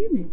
evening.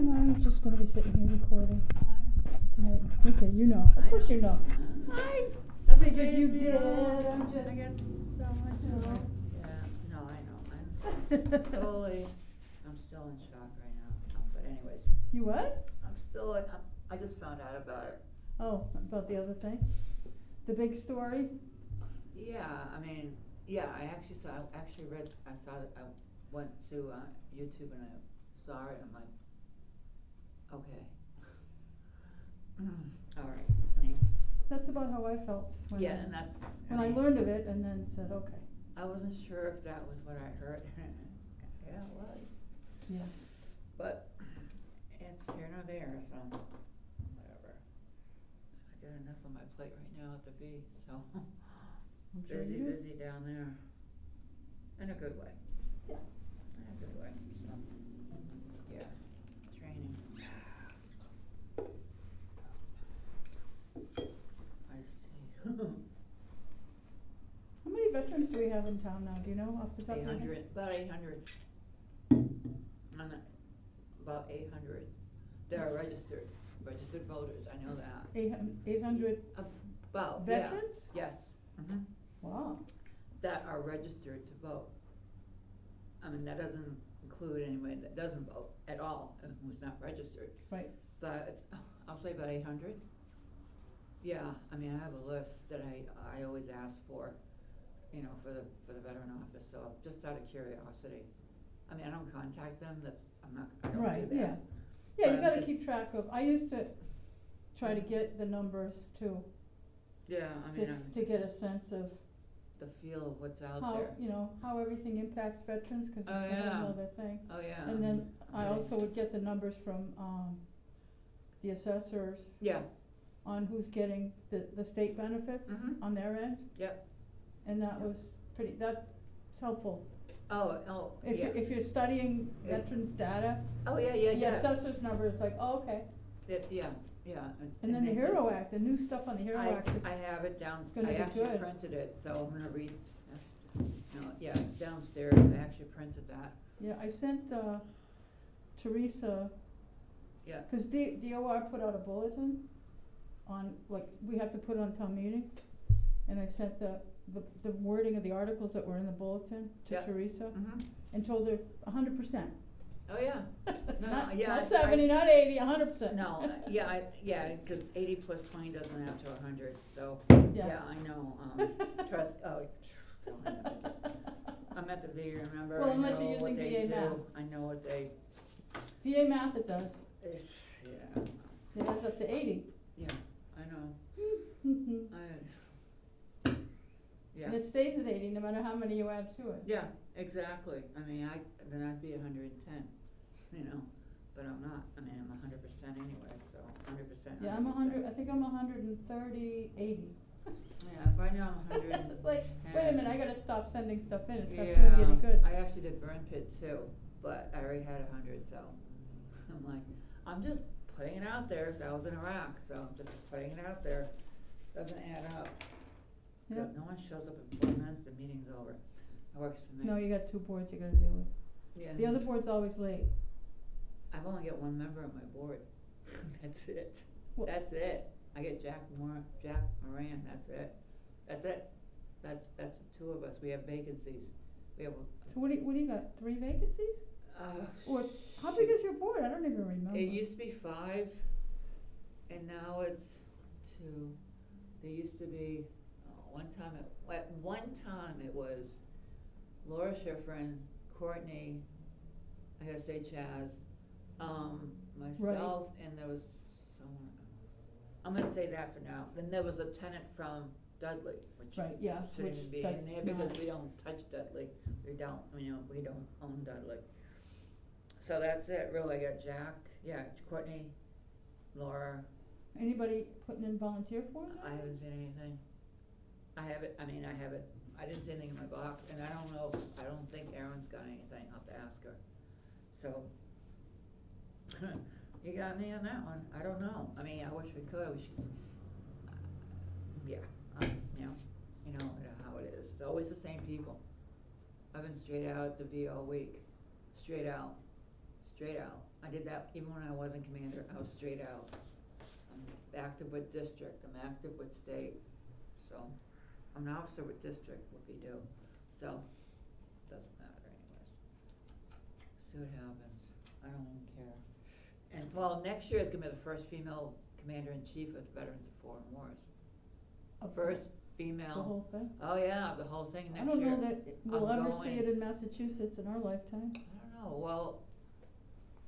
I'm just going to be sitting here recording tonight. Okay, you know. Of course you know. I figured you did. I'm just. I got so much more. Yeah, no, I know. I'm still in shock right now. But anyways. You what? I just found out about it. Oh, about the other thing? The big story? Yeah, I mean, I went to YouTube and I saw it and I'm like, okay. All right. I mean, that's about how I felt when I learned of it and then said, okay. I wasn't sure if that was what I heard. Yeah, it was. Yeah. But it's here nor there, so whatever. I got enough on my plate right now at the V, so I'm sure busy down there. In a good way. Yeah. In a good way. So yeah. Training. I see. How many veterans do we have in town now? Do you know off the top of your head? 800, about 800. About 800. They are registered voters. I know that. 800 About veterans? Yeah. Yes. Mm-hmm. Wow. That are registered to vote. I mean, that doesn't include anyone that doesn't vote at all and who's not registered. Right. But it's, I'll say about 800. Yeah, I mean, I have a list that I always ask for, you know, for the veteran office. So just out of curiosity. I mean, I don't contact them. I don't right, do that. Yeah. Yeah, but you got to keep track of. I used to try to get the numbers too. Yeah, I mean, just to get a sense of the feel of what's out how, there. you know, how everything impacts veterans, because it's a whole other thing. Oh yeah. And then I also would get the numbers from the assessors. Yeah. On who's getting the state benefits on their end. Yep. And that was that's helpful. Oh, if you're studying veterans data. Oh yeah. The assessor's number is like, oh, okay. Yeah. And then the HERO Act, the new stuff on the HERO Act is. I have it downstairs. I actually printed it, so I'm gonna read. No, yeah, it's downstairs. I actually printed that. Yeah, I sent Teresa. Yeah. Because DOR put out a bulletin on, like, we have to put on town meeting, and I sent the wording of the articles that were in the bulletin to Teresa, and told her 100%. Oh yeah. No, not 70, not 80, 100%. No, because 80 plus 20 doesn't add to 100. So yeah I know. Trust. Oh, I'm at the VA. Remember? Well, unless you're using VA math. I know what they. VA math, it does. Yeah. It adds up to 80. Yeah, I know. Yeah. And it stays at 80 no matter how many you add to it. Yeah, exactly. I mean, then I'd be 110, you know, but I'm not. I mean, I'm 100% anyway, so 100%. Yeah, I'm 100. I think I'm 130, 80. Yeah, right now I'm 100. It's like, wait a minute, I gotta stop sending stuff in. It's not doing Yeah, me any good. I actually did burn pit too, but I already had 100, so I'm like, I'm just putting it out there. So I was in Iraq, so I'm just putting it out there. Doesn't add up. Yeah. No one shows up in 4 minutes, the meeting's over. That works for me. No, you got 2 boards you gotta deal with. Yeah. The other board's always late. I've only got 1 member on my board. That's it. Well, that's it. I get Jack Moran. That's it. That's it. That's the 2 of us. We have vacancies. We have. So what do you got? 3 vacancies? Or how big is your board? I don't even remember. It used to be 5, and now it's 2. There used to be. At one time it was Laura Schifrin, Courtney, I gotta say Chaz, myself, and there was someone else. I'm gonna say that for now. Then there was a tenant from Dudley, which Right, yeah, shouldn't which even be that's in there because not- we don't touch Dudley. We don't own Dudley. So that's it, really. I got Jack, yeah, Courtney, Laura. Anybody putting in volunteer forms? I haven't seen anything. I didn't see anything in my box, and I don't think Erin's got anything. I'll have to ask her. So, you got me on that one. I don't know. I mean, I wish we could. We should, yeah, you know how it is. It's always the same people. I've been straight out at the V all week. Straight out. I did that even when I wasn't commander. I was straight out. I'm active with district. I'm active with state. So, I'm an officer with district, what we do. So, doesn't matter anyways. See what happens. I don't even care. And well, next year is gonna be the first female commander-in-chief of Veterans of Foreign Wars. First female. The whole thing? Oh yeah, the whole thing next I don't year. know that we'll I'm ever see going. it in Massachusetts in our lifetime. I don't know, well,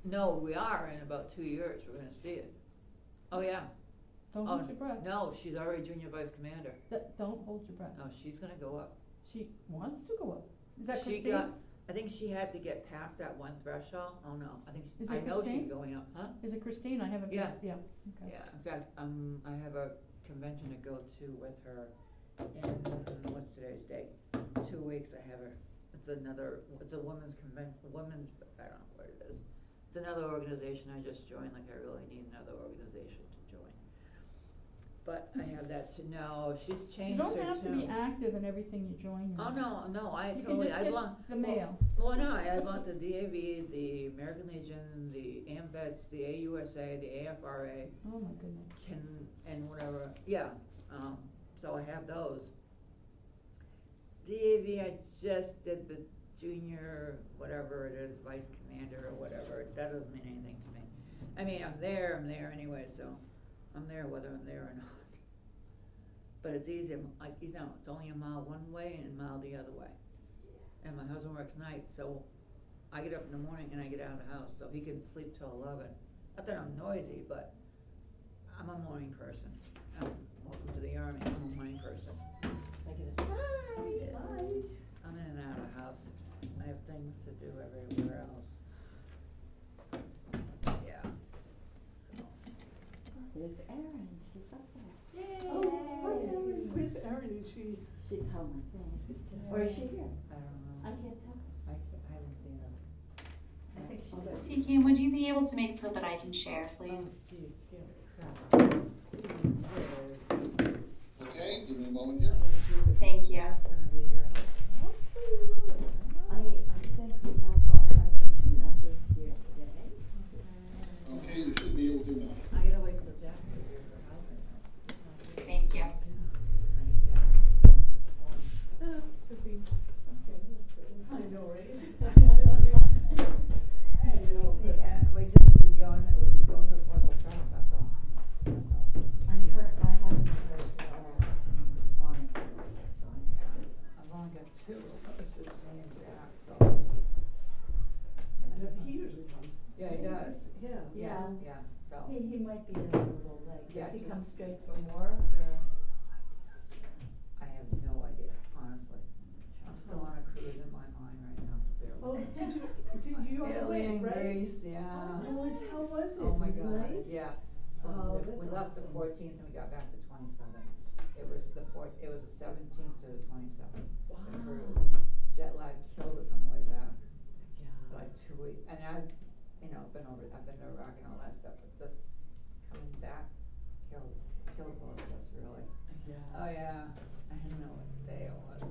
no, we are in about 2 years, we're gonna see it. Oh yeah. Don't hold your breath. No, she's already junior vice commander. Don't hold your breath. No, she's gonna go up. She wants to go up. Is that She Christine? I think she had to get past that one threshold. Oh no, Is I it know Christine? she's going up, huh? Is it Christine? I haven't. Yeah. Yeah, okay. Yeah, in fact, I have a convention to go to with her in, what's today's date? 2 weeks I have her. It's a women's convention, I don't know what it is. It's another organization I just joined, like I really need another organization to join. But I have that to know, she's You changed her don't have to be tune. active in everything you join. Oh, no, I You can totally, just I get belong. the mail. Well, no, I belong to the DAV, the American Legion, the AMVETS, the AUSA, the AFRA, Oh my goodness. and whatever, yeah, so I have those. DAV, I just did the junior, whatever it is, vice commander or whatever, that doesn't mean anything to me. I mean, I'm there anyway, so I'm there whether I'm there or not. But it's easy, like, it's only a mile one way and a mile the other way. And my husband works nights, so I get up in the morning and I get out of the house, so he can sleep till 11. Not that I'm noisy, but I'm a morning person. Welcome to the Army, I'm a morning person. Hi. I'm in and out of the house. I have things to do everywhere else. Yeah. So. There's Erin, she's up there. Yay! Oh, hi Erin, where's Erin, is she? She's home, I think. Or is she here? I don't know. I can't tell. I haven't seen her. I think she's Okay. there. T-Cam, would you be able to make it so that I can share, please? Oh, geez, scare the crap out of me. Okay, give me a moment here. Thank you. That's gonna be here. I think we have our other two members here today. Okay, you should be able to now. I gotta wait till Jack is here for housing. Thank you. I need Jack. Could be, Okay, that's good. I know, right? Yeah, we just going to a formal press, that's all. I haven't heard This morning. I've only got two, so it's just me and Jack, so. And he usually comes. Yeah, he does. Yeah. Yeah. Yeah, so. He might be a little late, Yeah, does he just- come straight from work or? I have no idea, honestly. I'm still on a cruise in my mind right now, so bear Oh, with me. did you all Italy went, and right? Greece, yeah. How was it? Oh my Was it God, nice? yes. Oh, We that's left the awesome. 14th and we got back the 27th. It was the 17th to the 27th. Wow. The cruise. Jet lag killed us on the way back. Yeah. Like 2 weeks, and I've been to Iraq and all that stuff, but this coming back killed both of us really. Yeah. Oh yeah, I didn't know what day it was.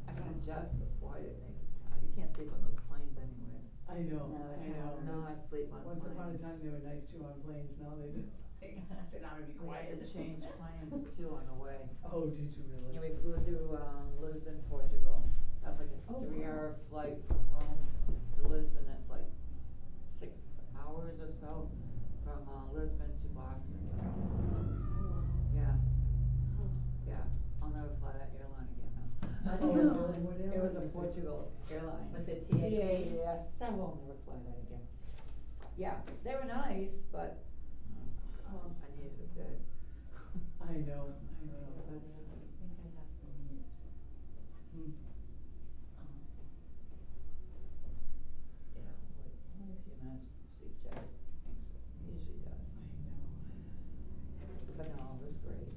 I can adjust, but boy, did it make me tired. You can't sleep on those planes anyways. I know, No, I it's know. not. No, I'd sleep on Once upon a planes. time, they were nice too on planes, now they just like, sit down and be We quiet. had to change planes too on the way. Oh, did you really? Yeah, we flew through Lisbon, Portugal. That's like a Oh, 3-hour flight from Rome to Lisbon. That's like 6 hours or so from Lisbon to Boston. Oh, wow. Yeah, Huh. yeah. I'll never fly that airline again now. It was a Portugal airline. Was it TAHT? TAHT? Yes, I will never fly that again. Yeah, they were nice, but I needed a bed. I know, that's. I think I have the news. Yeah, wait only a few minutes, see if Jack thinks it, he usually does. But no, it was great.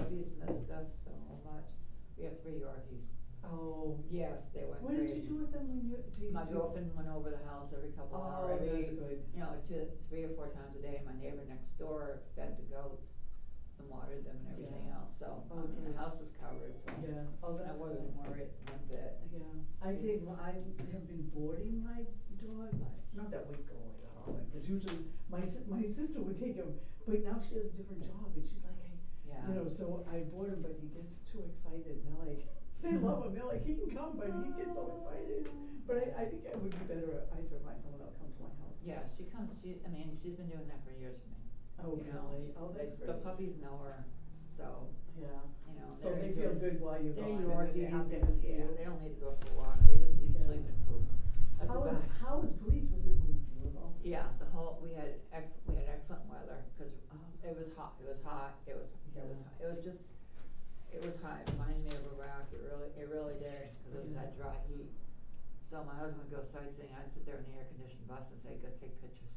He's missed us so much. We have 3 Yorkies. Oh. Yes, they went What crazy. did you do with them when you? My girlfriend went over the house every couple Oh, hours, that's good. you know, 3 or 4 times a day. My neighbor next door fed the goats and watered them and everything Yeah. else, so, Oh, the good. house was covered, so. Yeah, oh, that's I good. wasn't worried one bit. Yeah, I have been boarding my dog, not that we go like that often, cause usually my sister would take him, but now she has a different job, and she's like, hey, Yeah. you know, so I board him, but he gets too excited, and they're like, they love him, they're like, he can come, but he gets so excited. But I think it would be better, I should find someone that'll come to my house. Yeah, she's been doing that for years for me. Oh, You know, really? Oh, that's great. The puppies know her, so, Yeah. you know. So they're they feel enjoying- good while you're They're gone, and then Yorkies, they're happy to and, see yeah, you. they don't need to go for walks, they just eat, Yeah. sleep, and poop. That's about it. How was Greece? Was it beautiful? Yeah, we had excellent weather, cause it was hot, it was hot, it was hot, it reminded me of Iraq, it really did, cause it was that dry heat. So my husband would go sightseeing, I'd sit there in the air conditioned bus and say, go take pictures.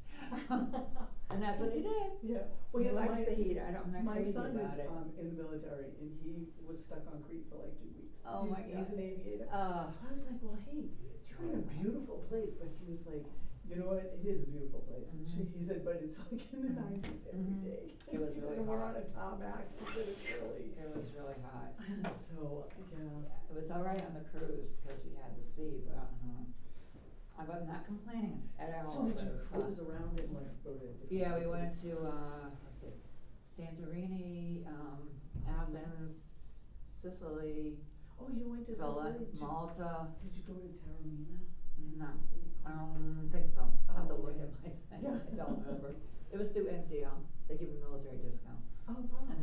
And that's what he did. Yeah. Well, He yeah, likes the heat, I'm not my crazy son about is it. in the military, and he was stuck on Crete for like 2 weeks. Oh my He's God. an aviator. Uh, So I was like, well, hey, you're in a beautiful place, but he was like, you know what, it is a beautiful place. Mhm. He said, but it's like in the 90s every Mhm. day. It was He really said, we're hot. on a tarmac, he said it's really. It was really hot. So, yeah. It was alright on the cruise, because we had the sea, but, I'm not complaining at all, So did but you it was hot. cruise around and like go to different Yeah, we went places? to, Santorini, Athens, Sicily, Oh, you went to Villa, Sicily? Malta. Did you go to Taormina? No, Sicily? I don't think so. I'll have to Oh, look okay. at my thing, Yeah. I don't remember. It was through NCL, they give a military discount. Oh, wow. And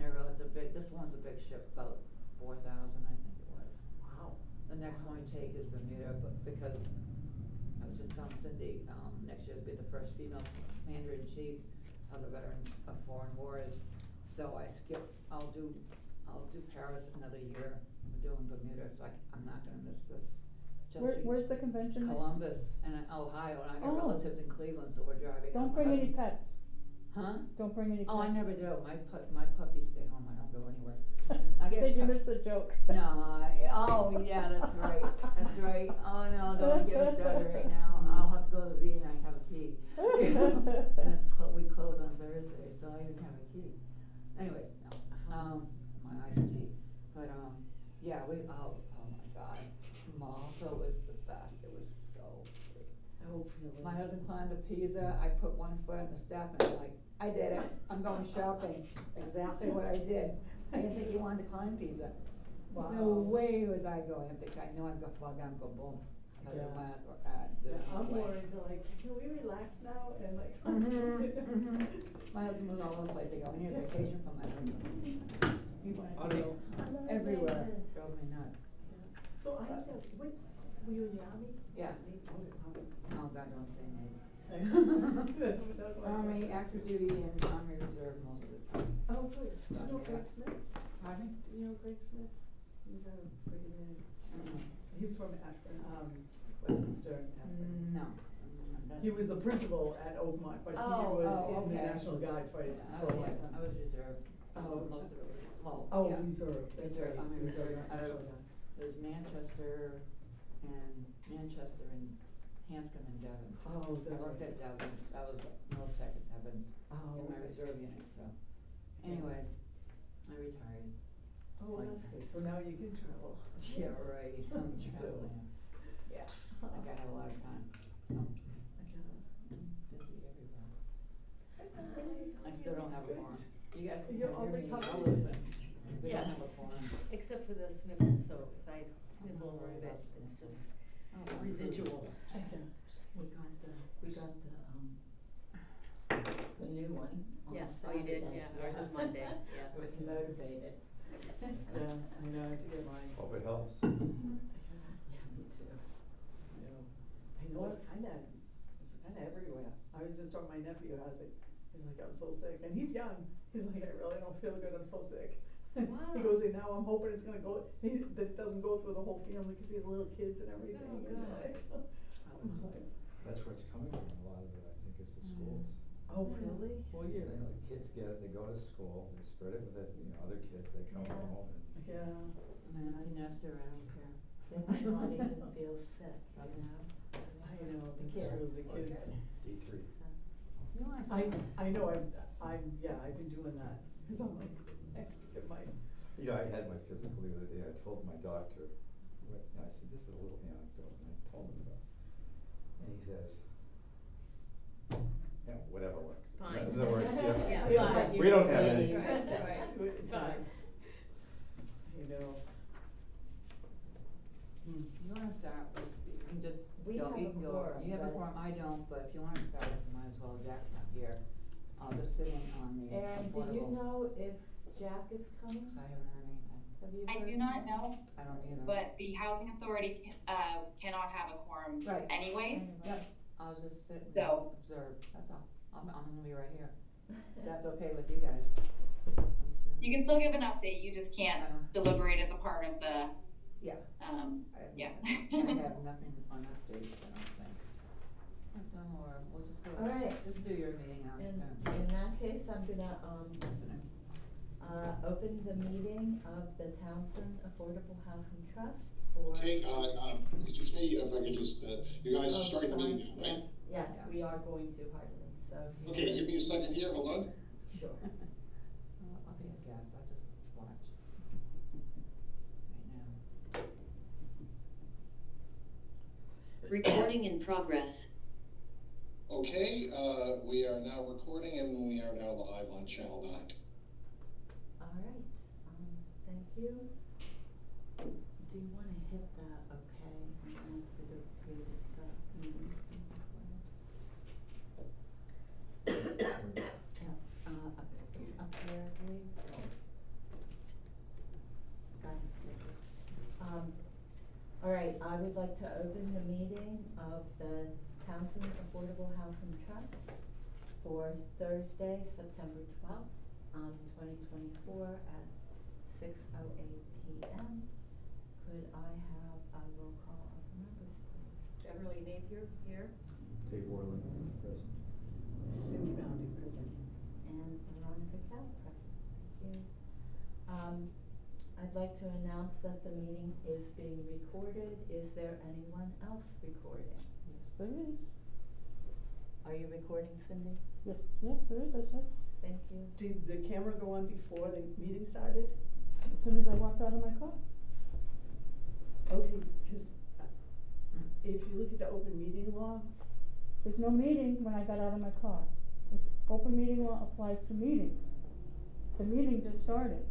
this one's a big ship, about 4,000, I think it was. Wow. The next one we take is Bermuda, but because I was just telling Cindy, next year's be the first female commander-in-chief of the veterans of foreign wars. So I'll do Paris another year, we're doing Bermuda, so I'm not gonna miss this. Where's the convention? Columbus and Ohio, and I got Oh. relatives in Cleveland, so we're driving. Don't up. bring any pets. Huh? Don't bring any pets. Oh, I never do, my puppies stay home, I don't go anywhere. I get Did you pu- miss the joke? No, oh, yeah, that's right, that's right. Oh, no, don't get me started right now. I'll have to go to the V and I have a key. And we close on Thursday, so I even have a key. Anyways, no, my iced tea. But, yeah, oh my God, Malta was the best, it was so pretty. Oh, really? My husband climbed the Pisa, I put one foot on the step and I'm like, I did it, I'm going shopping, exactly what I did. I didn't think he wanted to climb Pisa. Wow. No way was I going, I know I'd go fall down, go boom, because of Yeah. my, Yeah, there's no I'm way. more into like, can we relax now and like. My husband was all over the place, I go, I need a vacation from my husband. He wanted to Okay. go everywhere, drove me nuts. So I just, were you in the army? Yeah. Army. Oh, God, don't say Navy. That's what I Army, said. active duty, and Army Reserve most of the time. Oh, good. Do you know Yeah. Greg Smith? Pardon me? Do you know Greg Smith? He's a brigadier. He was from Akron, Westminster, Akron. No. He was the principal at Oakmont, but he Oh, was oh, in the okay. National Guard for a I long was time. reserve. Oh. Most of it was, well, Oh, yeah. reserve, that's Reserve, right. I'm in reserve. National Guard. There's Manchester and Hanscom and Devons. Oh, I that's worked right. at Devons, I was Militech at Devons Oh, in my okay. reserve unit, so. Anyways, I retired. Oh, Like- that's good. So now you can travel. Yeah, right, I'm So- traveling. Yeah, I think I have a lot of time. I'm busy everywhere. I still don't have a farm. You guys can You're hear all me, I'll recovered. listen. We don't have a Yes. farm. Except for the sniffles, so if I sniffle over a bit, it's just Oh, residual. We got the new one. on Yes, oh, you did, Saturday. yeah, ours is Monday, yeah. I was motivated. Yeah, I know, I have to get mine. Hope it helps. Yeah, me too. I know it's kinda everywhere. I was just talking, my nephew has it. He's like, I'm so sick, and he's young. He's like, I really don't feel good, I'm so sick. Wow. He goes, and now I'm hoping it's gonna go, that it doesn't go through the whole family, cause he has little kids and everything. Oh, and God. like, I'm like, That's where it's coming from, a lot of it, I think, is the schools. oh, really? Well, yeah, they, like, kids get it, they go to school, they spread it with it, other kids, they come Yeah. home and. Yeah. I'm an empty nester, I don't care. They might not even feel sick. Doesn't have. I know, that's Yeah. true, the kids. D3. You wanna I know, I've been doing that, cause I'm like, I have to get my, I had my physical the other day, I told my doctor, I said, this is a little anecdote, and I told him about it. And he says, yeah, whatever works. Fine. In other words, Yeah, fine. we don't have any. Right. Fine. you know. You wanna start with, you can just We go, have you a can go, quorum, you have a but- quorum, I don't, but if you wanna start, you might as well, Jack's not here. I'll just sit in on the Erin, do you affordable, know if Jack is coming? 'cause I haven't heard anything. Have you I heard? do not know, I don't either. but the housing authority, cannot have a quorum Right. anyways. Yep, I'll just sit and So- observe, that's all. I'm gonna be right here. If that's okay with you guys. I'm just gonna- You can still give an update, you just can't deliberate as a part of the, Yeah. I have yeah. nothing- I have nothing on updates, I don't think. Or we'll just go, All right. just do your meeting now. In that case, I'm gonna, open the meeting of the Townsend Affordable Housing Trust for. Okay, it's just me, if I could just, you guys Oh, are starting the sorry. meeting now, right? Yes, we are going to, Hartley, so. if you- Okay, give me a second here, hold on. Sure. I'll be a guest, I'll just watch. Right now. Recording in progress. Okay, we are now recording and we are now live on Channel 9. All right, thank you. Do you wanna hit the okay for the meetings? It's up there, I believe. Got it. All right, I would like to open the meeting of the Townsend Affordable Housing Trust for Thursday, September 12th, 2024 at 6:08 p.m. Could I have a roll call of the members, please? Beverly Napier here. Dave Worland, present. Cindy Boundy, present. And Veronica Cal, present. Thank you. I'd like to announce that the meeting is being recorded. Is there anyone else recording? Yes, there is. Are you recording, Cindy? Yes, there is, I said. Thank you. Did the camera go on before the meeting started? As soon as I walked out of my car. Okay, cause if you look at the open meeting law, There's no meeting when I got out of my car. It's, open meeting law applies to meetings. The meeting just started.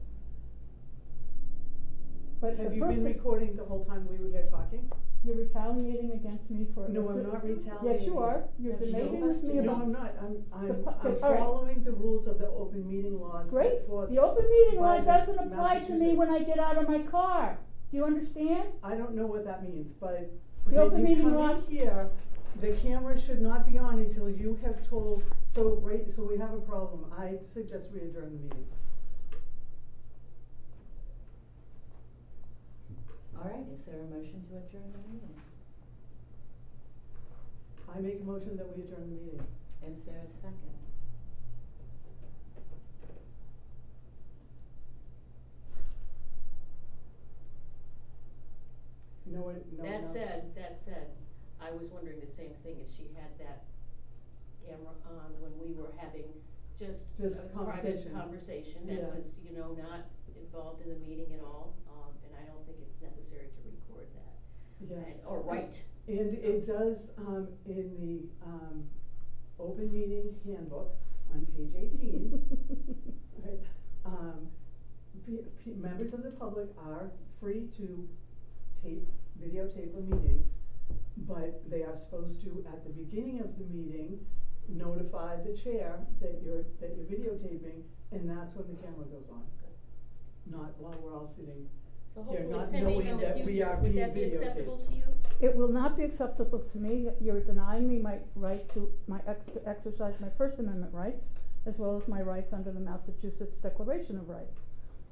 But the have you first been thing, recording the whole time we were here talking? you're retaliating against me for. No, it's I'm a- not retaliating. Yes, you are. You're No, debating no. with me No, about. I'm not, I'm all right. following the rules of the open meeting laws Great, set forth. the open meeting law by the doesn't apply to me Massachusetts. when I get out of my car. Do you understand? I don't know what that means, but The when open you meeting come law- in here, the camera should not be on until you have told, so we have a problem. I suggest we adjourn the meeting. All right, is there a motion to adjourn the meeting? I make a motion that we adjourn the meeting. Is there a second? No one else? That said, I was wondering the same thing, if she had that camera on when we were having just Just a conversation. private conversation Yeah. that was, not involved in the meeting at all, and I don't think it's necessary to record that. Yeah. Or write. And So- it does, in the, open meeting handbook on page 18, right, members of the public are free to videotape a meeting, but they are supposed to, at the beginning of the meeting, notify the chair that you're videotaping, and that's when the camera goes on. not while we're all sitting. So Here, hopefully not sending knowing in the that we future, are would being that be acceptable videotaped. to you? It will not be acceptable to me. You're denying me my right to exercise my First Amendment rights, as well as my rights under the Massachusetts Declaration of Rights.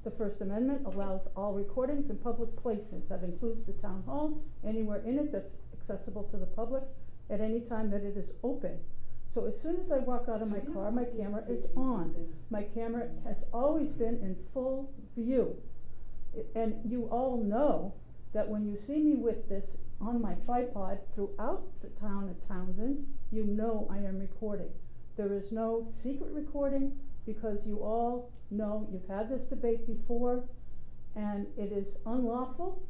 The First Amendment allows all recordings in public places. That includes the town hall, anywhere in it that's accessible to the public at any time that it is open. So as soon as I walk out of my car, my camera is on. My camera has always been in full view. And you all know that when you see me with this on my tripod throughout the town of Townsend, you know I am recording. There is no secret recording, because you all know, you've had this debate before, and it is unlawful,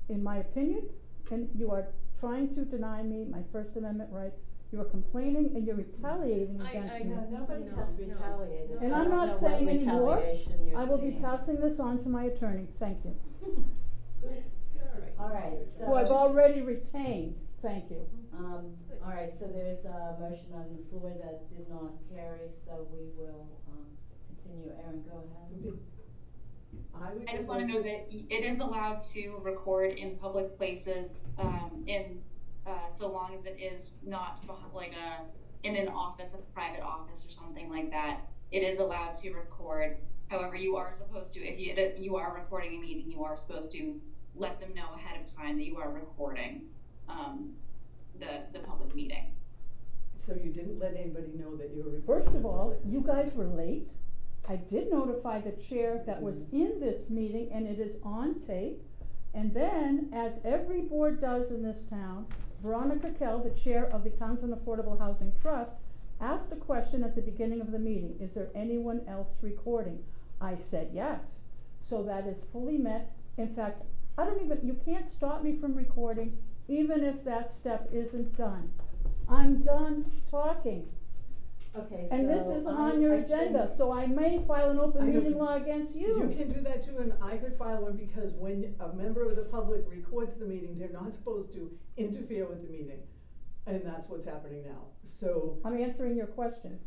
in my opinion, and you are trying to deny me my First Amendment rights. You are complaining and you're retaliating against me. No, nobody No, has no. retaliated. And I I'm don't not know what saying any more. retaliation you're I will be seeing. passing this on to my attorney. Thank you. All right, so. Who I've already retained. Thank you. All right, so there's a motion on the floor that did not carry, so we will, continue. Aaron, go ahead. I just wanna know that it is allowed to record in public places, so long as it is not like in an office, a private office or something like that. It is allowed to record. However, you are supposed to, if you are recording a meeting, you are supposed to let them know ahead of time that you are recording, the public meeting. So you didn't let anybody know that you were recording? First of all, you guys were late. I did notify the chair that was in this meeting, and it is on tape. And then, as every board does in this town, Veronica Kell, the chair of the Townsend Affordable Housing Trust, asked a question at the beginning of the meeting: is there anyone else recording? I said yes. So that is fully met. In fact, you can't stop me from recording, even if that step isn't done. I'm done talking. Okay, And this isn't on your agenda, so I may file an open meeting law against you. You can do that too, and I could file one, because when a member of the public records the meeting, they're not supposed to interfere with the meeting. And that's what's happening now, so. I'm answering your questions.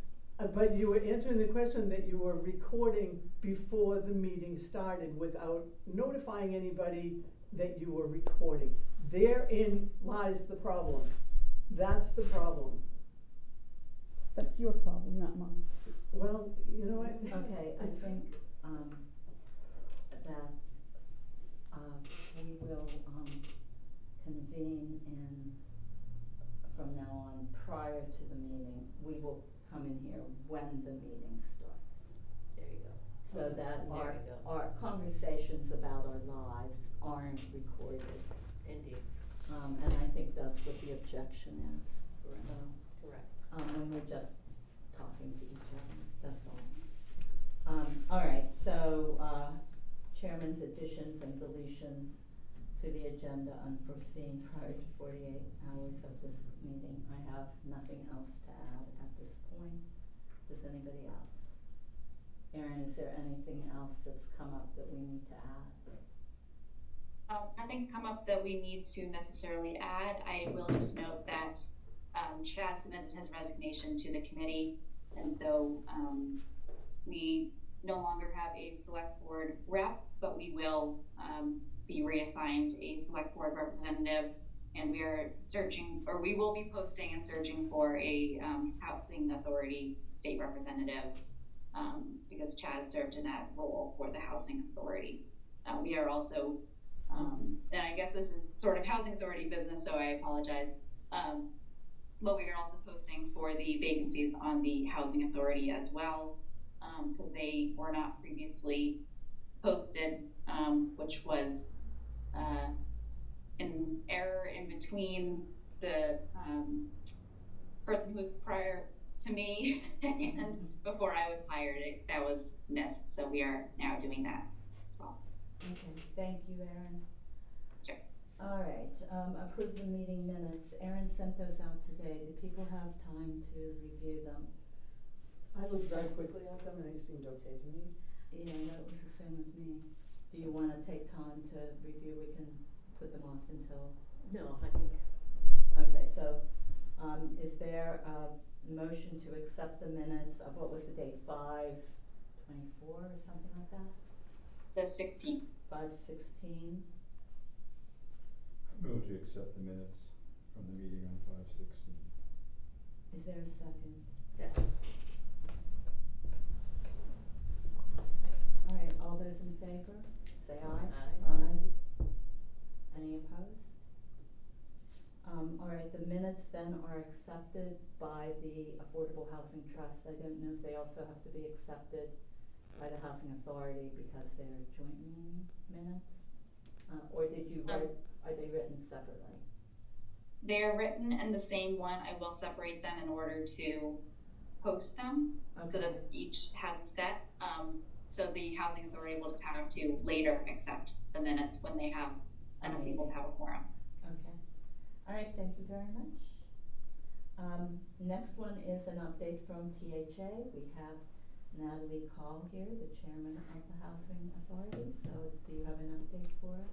But you were answering the question that you were recording before the meeting started without notifying anybody that you were recording. Therein lies the problem. That's the problem. That's your problem, not mine. Well, you know what? Okay, I think, that, we will, convene from now on, prior to the meeting. We will come in here when the meeting starts. There you go. So that There you go. our conversations about our lives aren't recorded. Indeed. And I think that's what the objection is. Correct. So, Correct. when we're just talking to each other, that's all. All right, so, chairman's additions and deletions to the agenda unforeseen prior to 48 hours of this meeting. I have nothing else to add at this point. Does anybody else? Erin, is there anything else that's come up that we need to add? Nothing's come up that we need to necessarily add. I will just note that Chad submitted his resignation to the committee, and so we no longer have a select board rep, but we will be reassigned a select board representative, and we are searching, or we will be posting and searching for a housing authority state representative, because Chad served in that role for the housing authority. We are also and I guess this is sort of housing authority business, so I apologize. But we are also posting for the vacancies on the housing authority as well, because they were not previously posted, which was an error in between the person who was prior to me and before I was hired. That was missed, so we are now doing that as well. Okay, thank you, Erin. Sure. All right, approve the meeting minutes. Erin sent those out today. Do people have time to review them? I looked very quickly at them and they seemed okay to me. Yeah, that was the same with me. Do you wanna take time to review? We can put them off until. No, I think. Okay, so, is there a motion to accept the minutes of, what was the date, 5/24 or something like that? The 16th. 5/16. Move to accept the minutes from the meeting on 5/16. Is there a second? Second. All right, all those in favor, say aye. Aye. Aye. Any opposed? All right, the minutes then are accepted by the Affordable Housing Trust. I don't know if they also have to be accepted by the Housing Authority because they're joint meeting minutes? Or did you write, are they written separately? They're written in the same one. I will separate them in order to post them so that each has a set. So the Housing Authority will just have to later accept the minutes when they have enough people to have a quorum. Okay. All right, thank you very much. Next one is an update from THA. We have Natalie Call here, the chairman of the Housing Authority. So do you have an update for us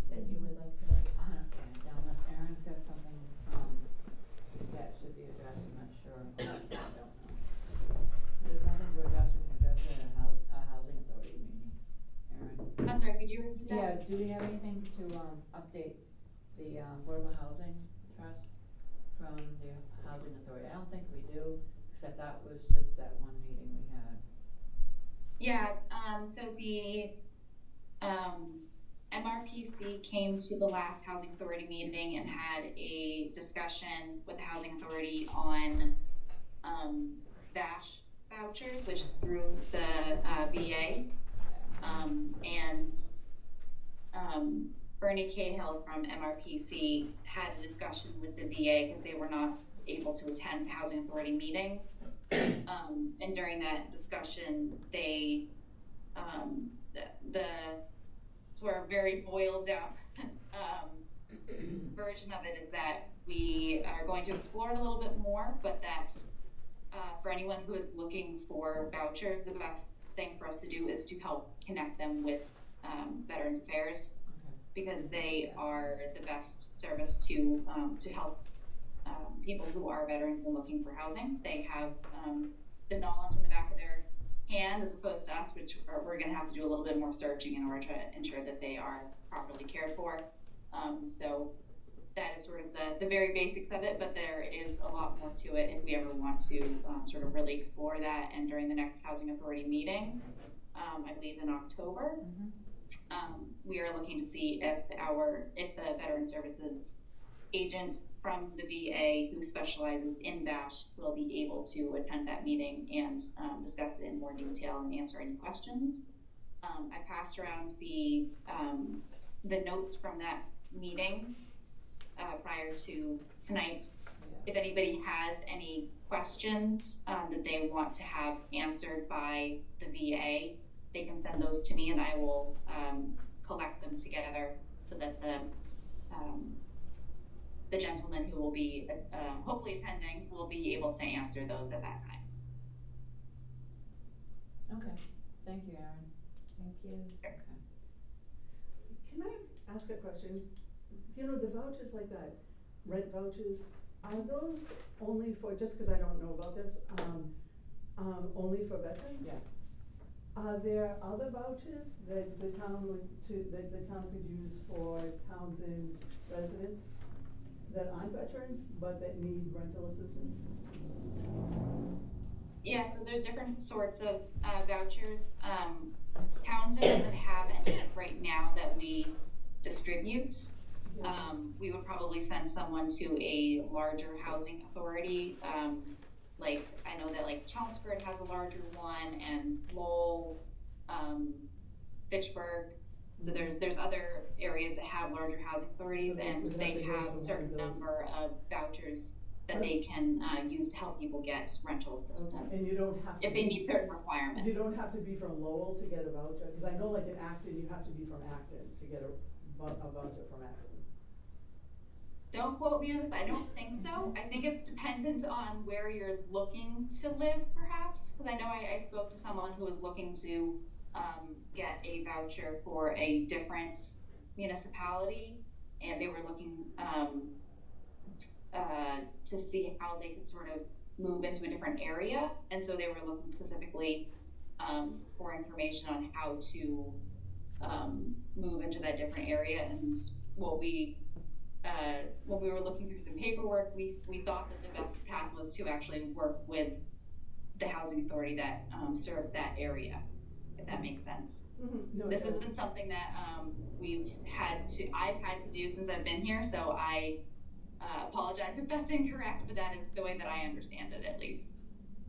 that you would like to? Honestly, I don't, unless Aaron's got something that should be addressed, I'm not sure. Honestly, I don't know. There's nothing to address, we can address it at a housing authority meeting. Aaron? I'm sorry, could you repeat that? Yeah, do we have anything to, update the, Affordable Housing Trust from the Housing Authority? I don't think we do, except that was just that one meeting we had. Yeah, so the MRPC came to the last Housing Authority meeting and had a discussion with the Housing Authority on VASH vouchers, which is through the VA. Bernie Cahill from MRPC had a discussion with the VA because they were not able to attend the Housing Authority meeting. And during that discussion, they, the sort of very boiled down version of it is that we are going to explore it a little bit more, but that for anyone who is looking for vouchers, the best thing for us to do is to help connect them with Veterans Affairs, because they are the best service to help people who are veterans and looking for housing. They have the knowledge in the back of their hand as opposed to us, which we're going to have to do a little bit more searching in order to ensure that they are properly cared for. So that is sort of the very basics of it, but there is a lot more to it if we ever want to sort of really explore that. And during the next Housing Authority meeting, I believe in October, we are looking to see if the Veteran Services agent from the VA who specializes in VASH will be able to attend that meeting and discuss it in more detail and answer any questions. I passed around the notes from that meeting prior to tonight. If anybody has any questions that they want to have answered by the VA, they can send those to me and I will collect them together so that the gentleman who will be hopefully attending will be able to answer those at that time. Okay, thank you, Aaron. Thank you. Okay. Can I ask a question? You know, the vouchers like that, rent vouchers, are those only for, just because I don't know about this, only for veterans? Yes. Are there other vouchers that the town could use for Townsend residents that aren't veterans, but that need rental assistance? Yeah, so there's different sorts of vouchers. Townsend doesn't have any right now that we distribute. Yeah. We would probably send someone to a larger housing authority. Like I know that like Chelmsford has a larger one, and Lowell, Fitchburg. So there's other areas that have larger housing authorities, So and they have a certain number of vouchers that they can use to help people get rental assistance. Okay. And you don't have to if they meet certain requirements. You don't have to be from Lowell to get a voucher, because I know like in Acton, you have to be from Acton to get a voucher from Acton. Don't quote me on this, I don't think so. I think it's dependent on where you're looking to live, perhaps. Because I know I spoke to someone who was looking to get a voucher for a different municipality, and they were looking to see how they could sort of move into a different area. And so they were looking specifically for information on how to move into that different area. And what we when we were looking through some paperwork, we thought that the best path was to actually work with the housing authority that served that area, if that makes sense. Mm-hmm. No, This has been something that I've had to do since I've been here, so I apologize if that's incorrect, but that is the way that I understand it, at least.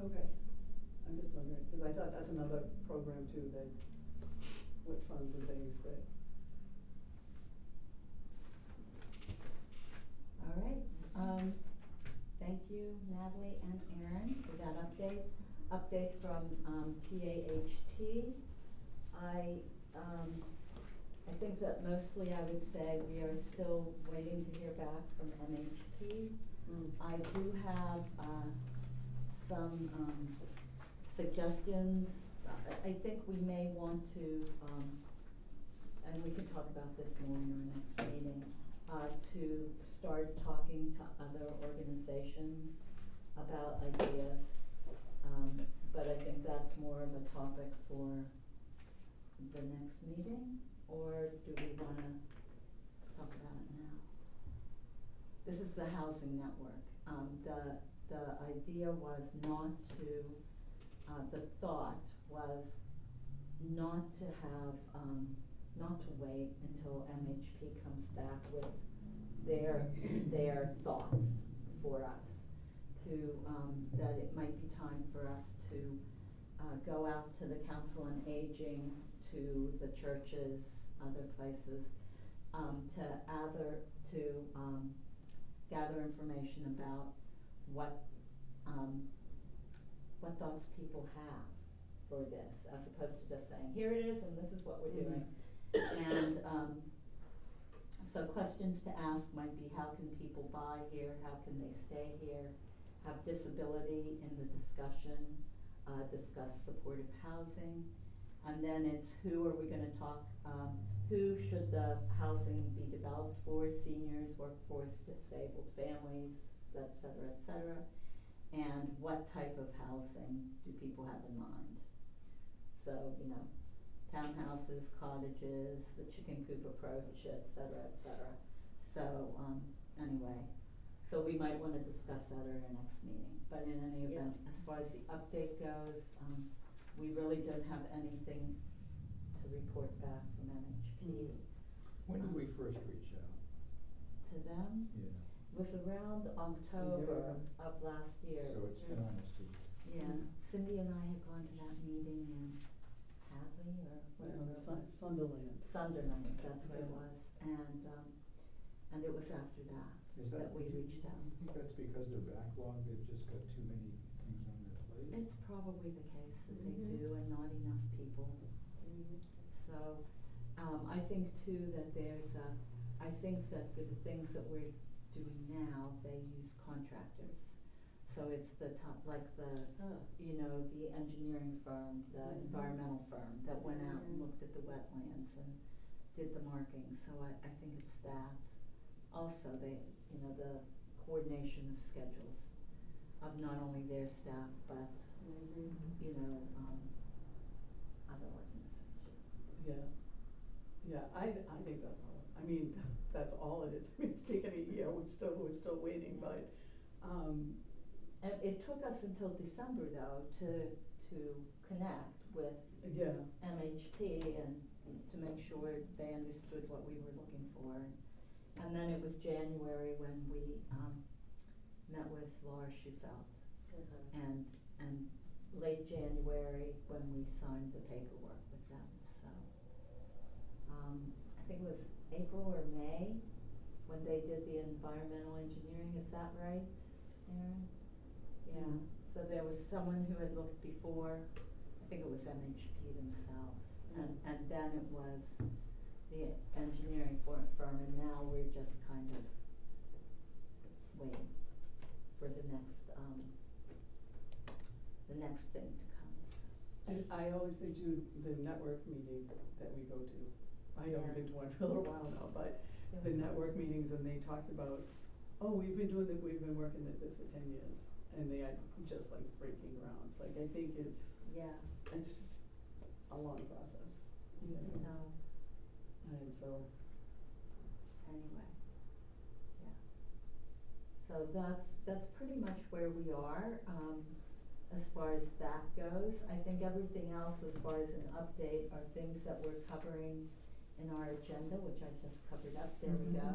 Okay, I'm just wondering, because I thought that's another program too, that with funds and things that. All right, thank you, Natalie and Aaron, for that update. Update from TAHT. I think that mostly I would say we are still waiting to hear back from MHP. I do have some suggestions. I think we may want to, and we can talk about this more in our next meeting, to start talking to other organizations about ideas. But I think that's more of a topic for the next meeting, or do we want to talk about it now? This is the housing network. The idea was not to, the thought was not to have, not to wait until MHP comes back with their thoughts for us, to, that it might be time for us to go out to the Council on Aging, to the churches, other places, to gather information about what thoughts people have for this, as opposed to just saying, here it is and this is what we're doing. And so questions to ask might be, how can people buy here, how can they stay here, have disability in the discussion, discuss supportive housing, and then it's who are we going to talk, who should the housing be developed for, seniors, workforce, disabled families, et cetera, and what type of housing do people have in mind. So, you know, townhouses, cottages, the chicken coop approach, et cetera. So, anyway, so we might want to discuss that at our next meeting. But in any event, as far as the update goes, we really don't have anything to report back from MHP. When did we first reach out? To them? Yeah. It was around October of last year. So it's been almost a year. Yeah, Cindy and I had gone to that meeting in Hadley or whatever. Sunderland. Sunderland, that's what it was, and it was after that that we reached out. Do you think that's because they're backlogged, they've just got too many things on their plate? It's probably the case that they do, and not enough people. So, I think too that I think that for the things that we're doing now, they use contractors. So it's the top, like you know, the engineering firm, the environmental firm that went out and looked at the wetlands and did the marking. So I think it's that. Also, you know, the coordination of schedules of not only their staff, but, you know, other organizations. Yeah, I think that's all. I mean, that's all it is. I mean, it's taken a year. We're still waiting, but. And it took us until December though to connect with MHP and to make sure they understood what we were looking for. And then it was January when we met with Laura Schufelt, and late January when we signed the paperwork with them. So I think it was April or May when they did the environmental engineering. Is that right, Aaron? Yeah. So there was someone who had looked before. I think it was MHP themselves, and then it was the engineering firm, and now we're just kind of waiting for the next thing to come. And I always think too, the network meeting that we go to, I haven't been to one for a little while now, but the network meetings, and they talked about, we've been working at this for 10 years, and they are just like breaking ground. Like, I think it's just a long process, you know. So, And so, anyway, yeah. So that's pretty much where we are, as far as that goes. I think everything else as far as an update are things that we're covering in our agenda, which I just covered up, there we go.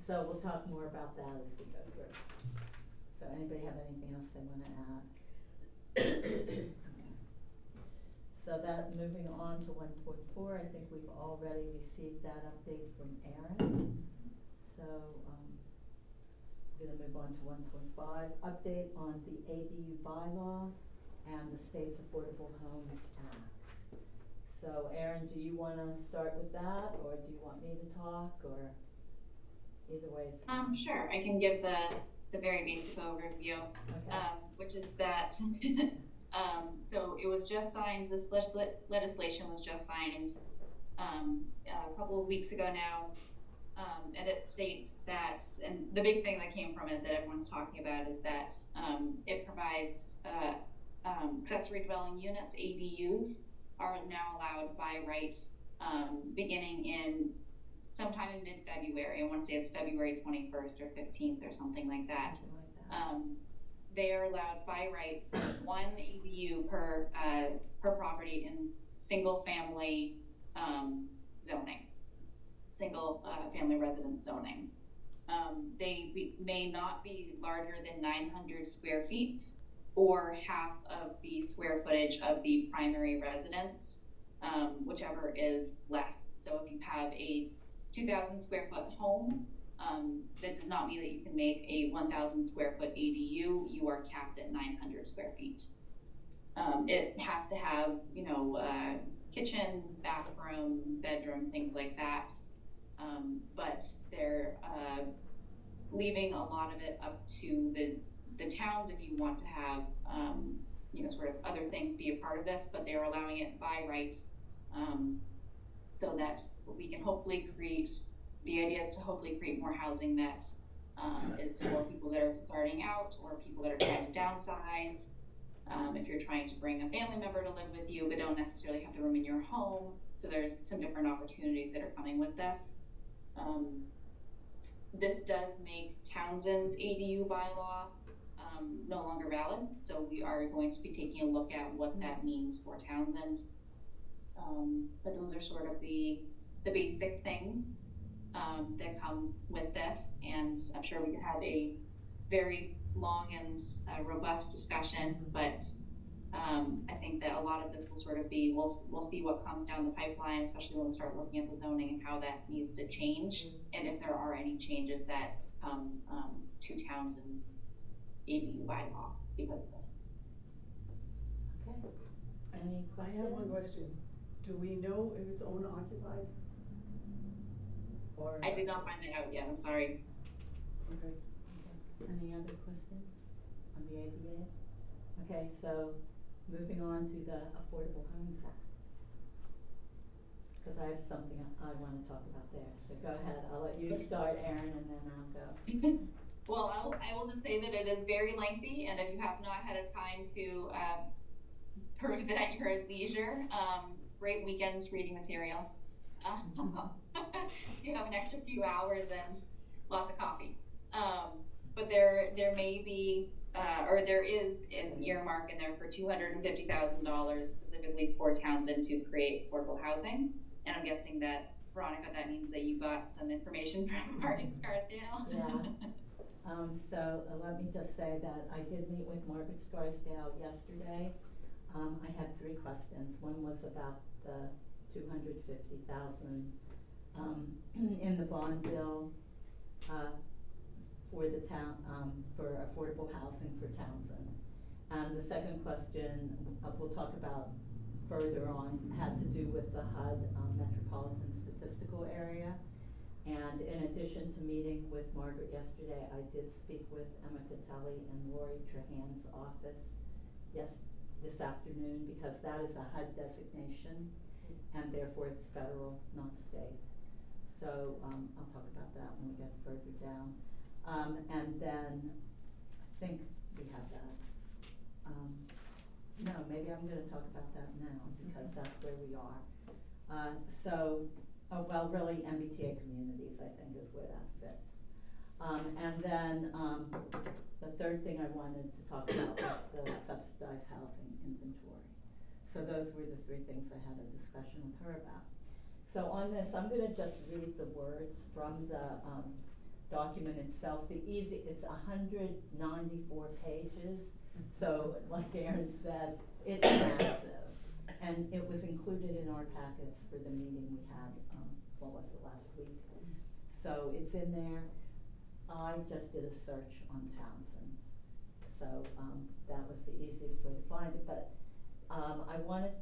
So we'll talk more about that as we go through. So anybody have anything else they wanna add? Okay. So that, moving on to 1.4, I think we've already received that update from Aaron. So, we're gonna move on to 1.5, update on the ADU bylaw and the state's Affordable Homes Act. So Aaron, do you wanna start with that, or do you want me to talk, or either way is fine? Sure, I can give the very basic overview, Okay. which is that, so it was just signed, this legislation was just signed, a couple of weeks ago now, and it states that, and the big thing that came from it that everyone's talking about is that, it provides, accessory dwelling units, ADUs, are now allowed by right, beginning in sometime in mid-February. I want to say it's February 21st or 15th or something like that. Something like that. They are allowed by right one ADU per property in single family zoning, single family residence zoning. They may not be larger than 900 square feet or half of the square footage of the primary residence, whichever is less. So if you have a 2,000 square foot home, that does not mean that you can make a 1,000 square foot ADU. You are capped at 900 square feet. It has to have, kitchen, bathroom, bedroom, things like that. But they're leaving a lot of it up to the towns if you want to have, sort of other things be a part of this, but they're allowing it by right, so that we can hopefully create, the idea is to hopefully create more housing that is for people that are starting out or people that are trying to downsize. If you're trying to bring a family member to live with you but don't necessarily have the room in your home, so there's some different opportunities that are coming with this. This does make Townsend's ADU bylaw no longer valid, so we are going to be taking a look at what that means for Townsend. But those are sort of the basic things that come with this, and I'm sure we could have a very long and robust discussion, but I think that a lot of this will sort of be, we'll see what comes down the pipeline, especially when we start looking at the zoning and how that needs to change, and if there are any changes that come to Townsend's ADU bylaw because of this. Okay. Any I questions? have one question. Do we know if it's owner occupied? Or I did not find that out yet, I'm sorry. Okay. Any other questions on the ADA? Okay, so moving on to the Affordable Homes Act. Because I have something I want to talk about there. So go ahead, I'll let you start, Aaron, and then I'll go. Well, I will just say that it is very lengthy, and if you have not had a time to peruse it at your leisure, it's great weekends reading material. You have an extra few hours and lots of coffee. But there may be, or there is an earmark in there for $250,000 specifically for Townsend to create affordable housing. And I'm guessing that, Veronica, that means that you got some information from Margaret Scarsdale. Yeah. So let me just say that I did meet with Margaret Scarsdale yesterday. I had 3 questions. One was about the $250,000 in the bond bill for the town, for affordable housing for Townsend. The second question we'll talk about further on had to do with the HUD Metropolitan Statistical Area. And in addition to meeting with Margaret yesterday, I did speak with Emma Catelli in Lori Trahan's office this afternoon, because that is a HUD designation, and therefore it's federal, not state. So I'll talk about that when we get further down. And then I think we have that. No, maybe I'm gonna talk about that now, because Mhm. that's where we are. Well, really, MBTA communities, I think, is where that fits. And then, the third thing I wanted to talk about was the subsidized housing inventory. So those were the three things I had a discussion with her about. So on this, I'm gonna just read the words from the, document itself. It's 194 pages, so like Aaron said, it's massive. And it was included in our packets for the meeting we had, what was it, last week? So it's in there. I just did a search on Townsend, so that was the easiest way to find it, but I wanted,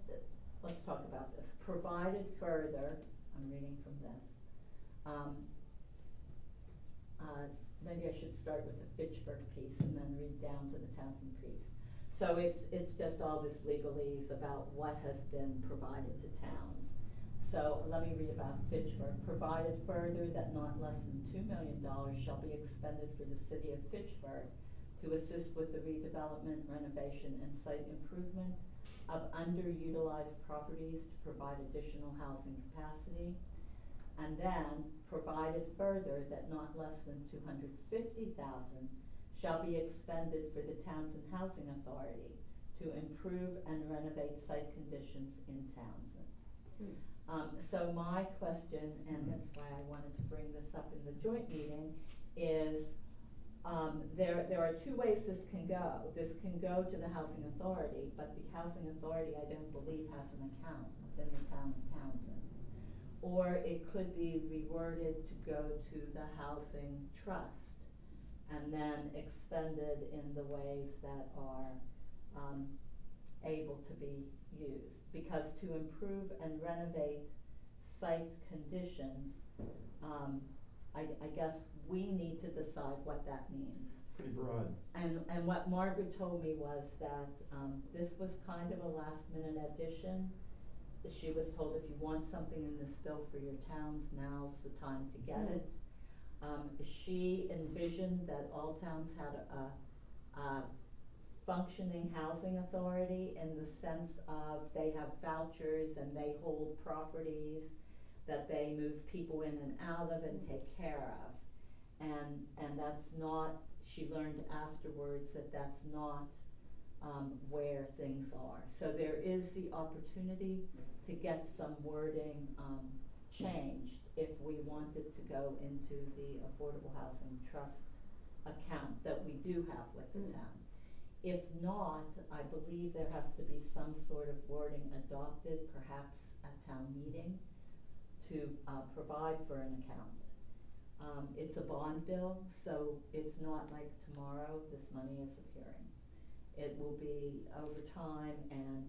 let's talk about this. Provided further, I'm reading from this. Maybe I should start with the Fitchburg piece and then read down to the Townsend piece. So it's just all this legalese about what has been provided to towns. So let me read about Fitchburg. Provided further that not less than $2 million shall be expended for the city of Fitchburg to assist with the redevelopment, renovation, and site improvement of underutilized properties to provide additional housing capacity. And then, provided further that not less than $250,000 shall be expended for the Townsend Housing Authority to improve and renovate site conditions in Townsend. So my question, and that's why I wanted to bring this up in the joint meeting, is there are two ways this can go. This can go to the Housing Authority, but the Housing Authority, I don't believe, has an account within the town of Townsend. Or it could be reworded to go to the Housing Trust and then expended in the ways that are able to be used. Because to improve and renovate site conditions, I guess we need to decide what that means. Pretty broad. And what Margaret told me was that this was kind of a last minute addition. She was told if you want something in this bill for your towns, now's the time to get it. She envisioned that all towns had a functioning housing authority in the sense of they have vouchers and they hold properties that they move people in and out of and take care of. And that's not, she learned afterwards that that's not where things are. So there is the opportunity to get some wording changed if we wanted to go into the Affordable Housing Trust account that we do have with the town. If not, I believe there has to be some sort of wording adopted, perhaps at town meeting, to provide for an account. It's a bond bill, so it's not like tomorrow this money is appearing. It will be over time, and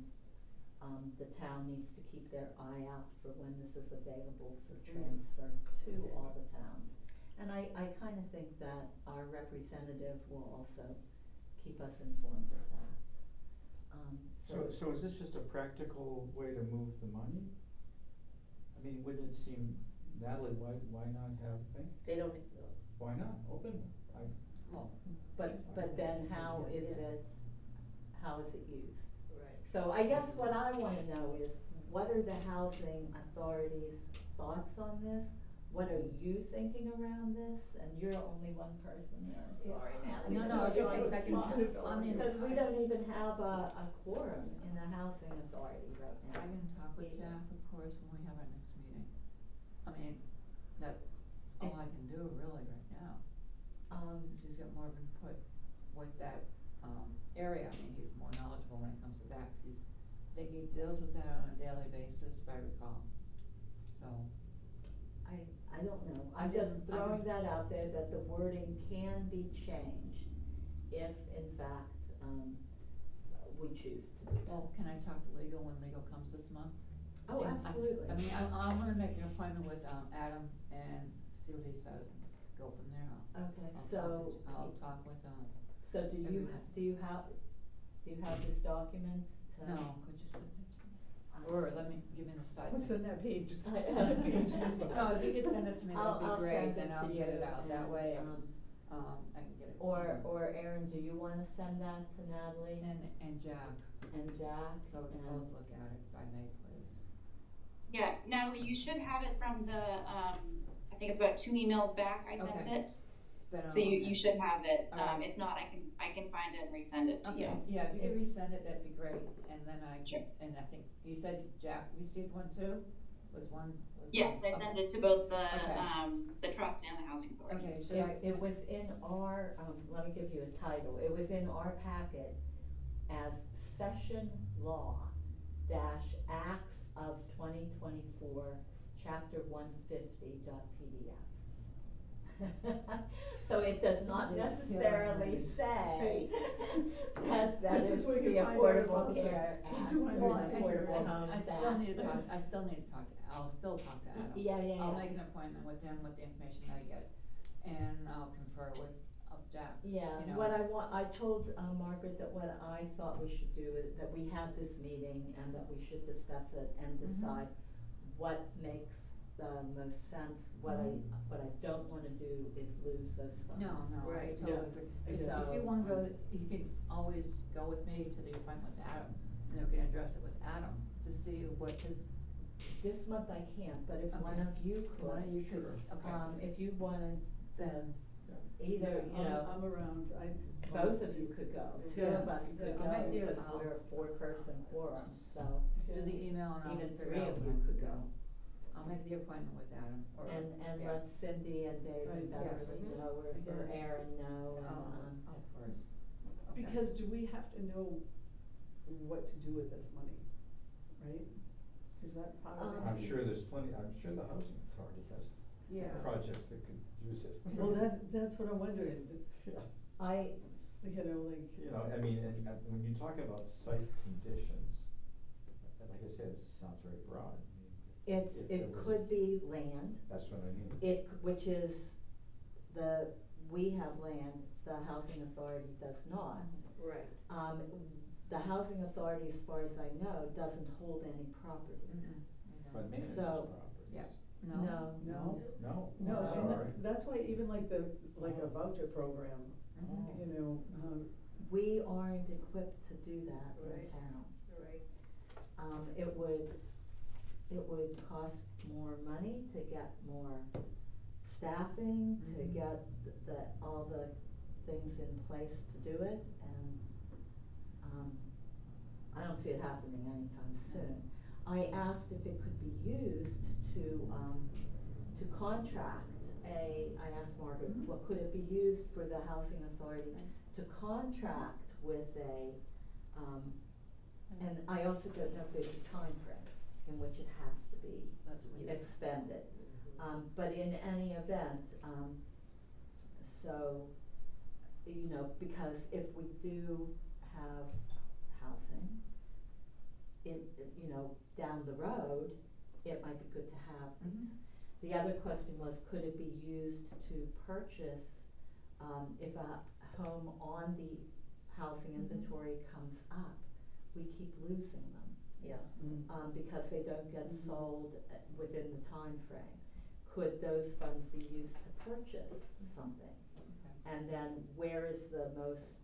the town needs to keep their eye out for when this is available for transfer to all the towns. And I kind of think that our representative will also keep us informed of that. So is this just a practical way to move the money? I mean, wouldn't it seem, Natalie, why not have, They don't, why not, open? But then how is it used? right. So I guess what I wanna know is, what are the housing authority's thoughts on this? What are you thinking around this? And you're only one person here, I'm sorry, Natalie. No, it's okay, 'cause I can, I mean, Because we don't even have a quorum in the housing authority right now. I can talk with Jeff, of course, when we have our next meeting. I mean, that's all I can do really right now. Since he's got more input with that, area. I mean, he's more knowledgeable when it comes to that, 'cause I think he deals with that on a daily basis, if I recall. So, I don't know, I'm just throwing that out there, that the wording can be changed if in fact, we choose to do that. well, can I talk to legal when legal comes this month? Oh, absolutely. I mean, I'm gonna make an appointment with, Adam and see what he says and go from there. Okay, I'll talk with, so do you have this document to? no, could you send it to me? Or give me the stipend. What's in that page? No, if you could send it to me, that'd be I'll great, send then it I'll to get you, it out that way. and, I can get it. Or Aaron, do you wanna send that to Natalie And Jack, and Jack? so we can and- both look at it, if I may, please. Yeah, Natalie, you should have it from the, I think it's about 2 emails back I sent Okay. it. Then So I'll- you should have it. All right. If not, I can find it and resend it to you. Okay, yeah, if you could resend it, that'd be great, and then Sure. and I think, you said Jack received one too? Was Yes, I okay. sent it to both Okay. the trust and the housing authority. Okay, should I? It was in our, let me give you a title, it was in our packet as Session Law dash Acts of 2024, Chapter 150.pdf. So it does not necessarily say that This is is where the you find Affordable our Care Act. 200 Well, or Affordable Homes I still Act. need to talk, I'll still talk to Adam. Yeah. I'll make an appointment with him with the information that I get, and I'll confer with Jack. Yeah, you know. what I told Margaret that what I thought we should do is that we had this meeting and that we should discuss it and Mhm. decide what makes the most sense. What I don't wanna do is lose those funds. No, I Right. totally Yeah. agree. So, If you wanna go, you can always go with me to the appointment with Adam, and we can address it with Adam to see what his. This month I can't, but if Okay. one of you could. One of you could, okay. If you wanted, Then, either, you know. I'm around, Both of you could go, two Yeah. of us could Yeah. go, I might do- because I'll- we're a 4-person quorum, so, do the email and I'll even figure 3 out of when you I could go. I'll make the appointment with Adam, or. And yeah. let Cindy and Dave Right, and Beverly yes. know, or Yeah. Aaron know, and, Of course. Okay. because do we have to know what to do with this money, right? Is that part of it? I'm sure there's plenty, I'm sure the housing authority has Yeah. projects that could use it. Well, that's what I'm wondering, Yeah. like. You know, I mean, and when you talk about site conditions, like I said, it sounds very broad. I mean, if there it was a- could be land, That's what I mean. which is we have land, the housing authority does not. Right. The housing authority, as far as I know, doesn't hold any properties. But manages So- properties. Yeah. No. No, No, I'm and sorry. that's why even like a voucher program, Mhm. you know, We aren't equipped to do that in Right. town. Right. It would cost more money to get more staffing, to Mhm. get all the things in place to do it, and, I don't see it happening anytime soon. I asked if it could be used to contract I asked Margaret, Mhm. what could it be used for the housing authority to contract with and I also don't know if there's a time frame in which it has to be That's what we. expended. But in any event, so, you know, because if we do have housing, you know, down the road, it might be good to have these. Mhm. The other question was, could it be used to purchase, if a home on the housing inventory comes up, we keep losing them. Yeah. Because they don't get sold within the time frame. Could those funds be used to purchase something? Okay. And then where is the most,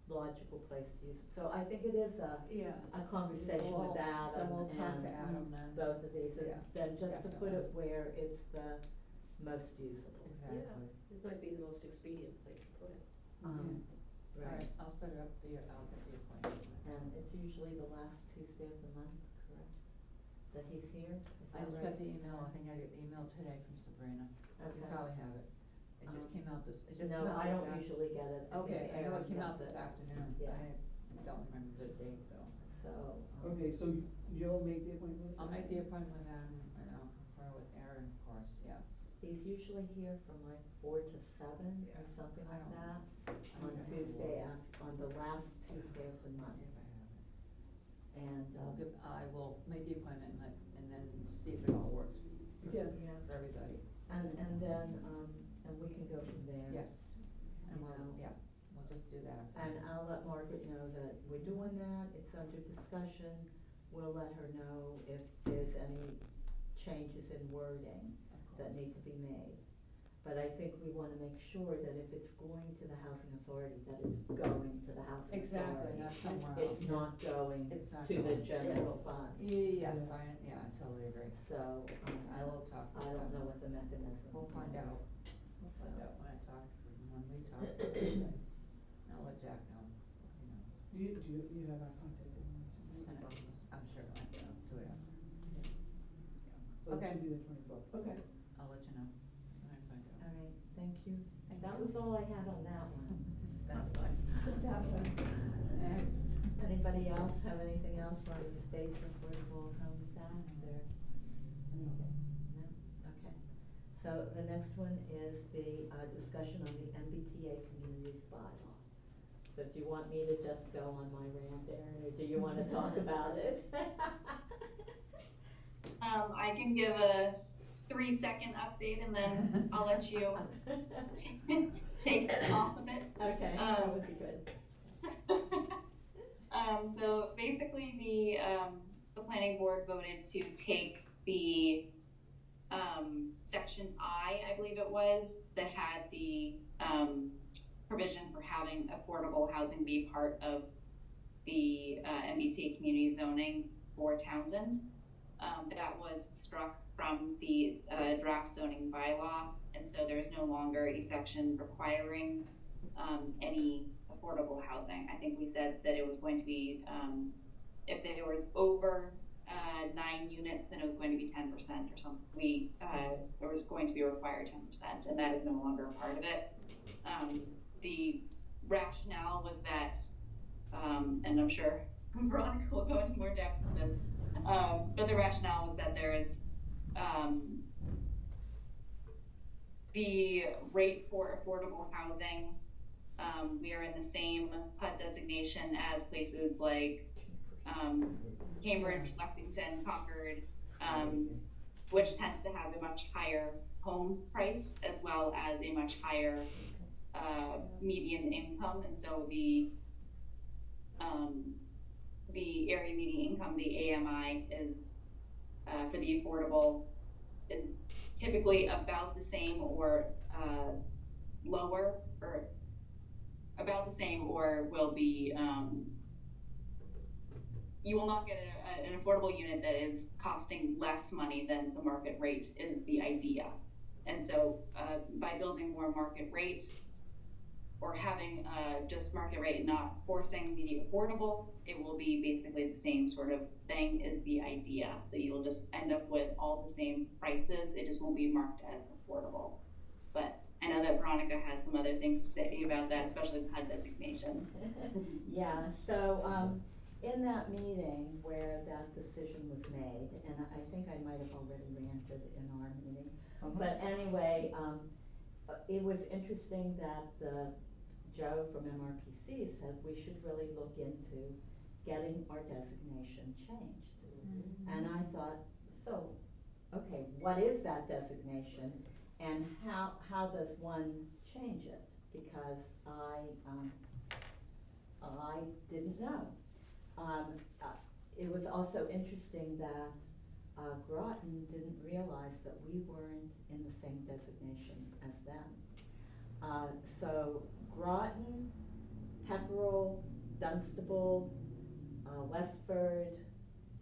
logical place to use it? So I think it is a Yeah. conversation We'll- with Adam then we'll talk to and Adam then. both of these, and Yeah, then just to put definitely. it where it's the most usable. Exactly. This might be the most expedient place to put it. All right, I'll set it up I'll get the appointment. And it's usually the last Tuesday of the month, correct? That he's here, is I that just right? got the email, I think I got the email today from Sabrina. You Okay. probably have it. It just came out it just came No, out I this don't af- usually get it. I Okay, think I know Aaron it came out gets this it. afternoon. Yeah. I don't remember the date though. So. Okay, so you'll make the appointment? I'll make the appointment with Adam, and I'll confer with Aaron, of course, yes. He's usually here from like 4 to 7 Yeah, or something I like don't that, know. on Okay. Tuesday, on the last Tuesday of the Let's month. see if I have it. And, I will make the appointment and then see if it all works Yeah. for everybody. and then, and we can go from there. Yes, and You we'll, know. yeah, we'll just do that. And I'll let Margaret know that we're doing that, it's under discussion. We'll let her know if there's any changes in wording Of that course. need to be made. but I think we wanna make sure that if it's going to the housing authority, that it's going to the housing Exactly, authority. not somewhere else. It's not going It's not to the going- general fund. Yes, I totally agree. So, I will talk. I don't know what the mechanism is. We'll find out. We'll find So. out when we talk. Okay. I'll let Jack know, so you know. Do you have our contact information? Send it. I'm sure I'll do it after. So it Okay. should be the 24th. Okay. I'll let you know when I find out. All right, thank you. Thank That you. was all I had on that one. That's fine. That one. Thanks. Anybody else have anything else on the State Affordable Homes Act or anything? No? Okay. So the next one is the discussion on the MBTA Communities bylaw. So do you want me to just go on my rant there, or do you wanna talk about it? I can give a 3-second update and then I'll let you take off of it. Okay, that would be good. So basically the planning board voted to take the, section I believe it was, that had the, provision for having affordable housing be part of the, MBTA community zoning for Townsend. That was struck from the, draft zoning bylaw, and so there's no longer a section requiring, any affordable housing. I think we said that it was going to be, if there was over 9 units, then it was going to be 10% or something. There was going to be required 10%, and that is no longer a part of it. The rationale was that, and I'm sure Veronica will go into more depth on this, but the rationale was that there is the rate for affordable housing. We are in the same HUD designation as places like Cambridge, Lexington, Concord, which tends to have a much higher home price as well as a much higher median income, and so the area median income, the AMI, is for the affordable is typically about the same or lower, or about the same, or will be, you will not get an affordable unit that is costing less money than the market rate is the idea. And so by building more market rate, or having just market rate, not forcing the affordable, it will be basically the same sort of thing is the idea. So you'll just end up with all the same prices, it just won't be marked as affordable. But I know that Veronica has some other things to say about that, especially the HUD designation. Yeah, so in that meeting where that decision was made, and I think I might have already ranted in our meeting, but anyway, it was interesting that Joe from MRPC said we should really look into getting our designation changed. And I thought, so, okay, what is that designation, and how does one change it? Because I didn't know. It was also interesting that Groton didn't realize that we weren't in the same designation as them. So Groton, Pepperell, Dunstable, Westford,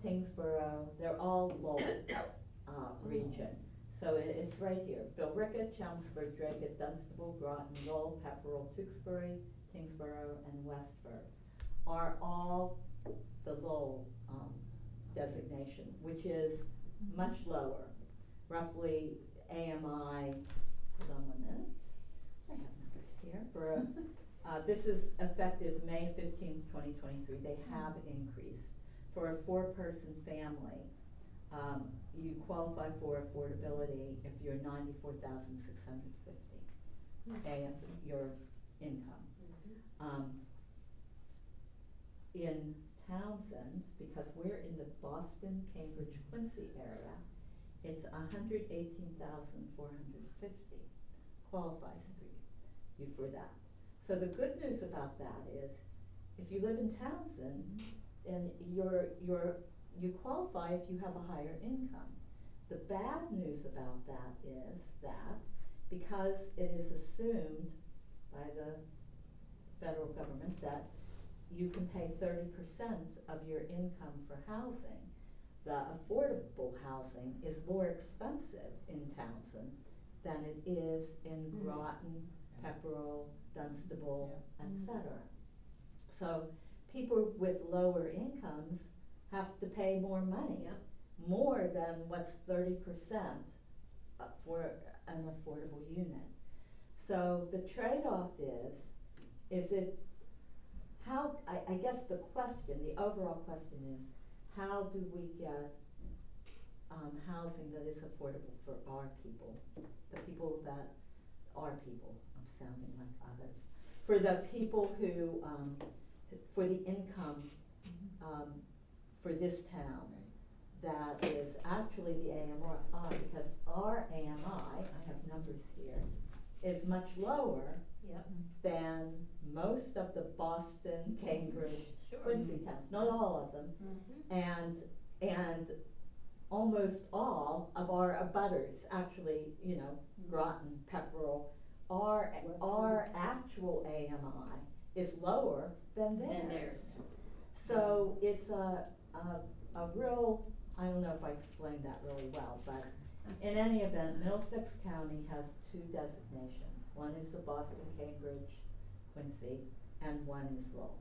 Tingsboro, they're all Lowell region. So it's right here. Billerica, Chelmsford, Dracut, Dunstable, Groton, Lowell, Pepperell, Tewksbury, Tingsboro, and Westford are all the Lowell designation, which is much lower, roughly AMI, hold on 1 minute, I have numbers here, for this is effective May 15th, 2023, they have increased. For a 4-person family, you qualify for affordability if you're 94,650, your income. In Townsend, because we're in the Boston, Cambridge, Quincy area, it's 118,450 qualifies for that. So the good news about that is, if you live in Townsend, and you qualify if you have a higher income. The bad news about that is that because it is assumed by the federal government that you can pay 30% of your income for housing, the affordable housing is more expensive in Townsend than it is in Groton, Pepperell, Dunstable, etc. So people with lower incomes have to pay more money, more than what's 30% for an affordable unit. So the trade-off is it, how, I guess the question, the overall question is, how do we get housing that is affordable for our people, the people that are people, I'm sounding like others, for the people who, for the income for this town that is actually the AMI, because our AMI, I have numbers here, is much lower than most of the Boston, Cambridge, Quincy towns, not all of them, and almost all of our abutters, actually, you know, Groton, Pepperell, our actual AMI is lower than theirs. So it's a real, I don't know if I explained that really well, but in any event, Middlesex County has two designations. One is the Boston, Cambridge, Quincy, and one is Lowell.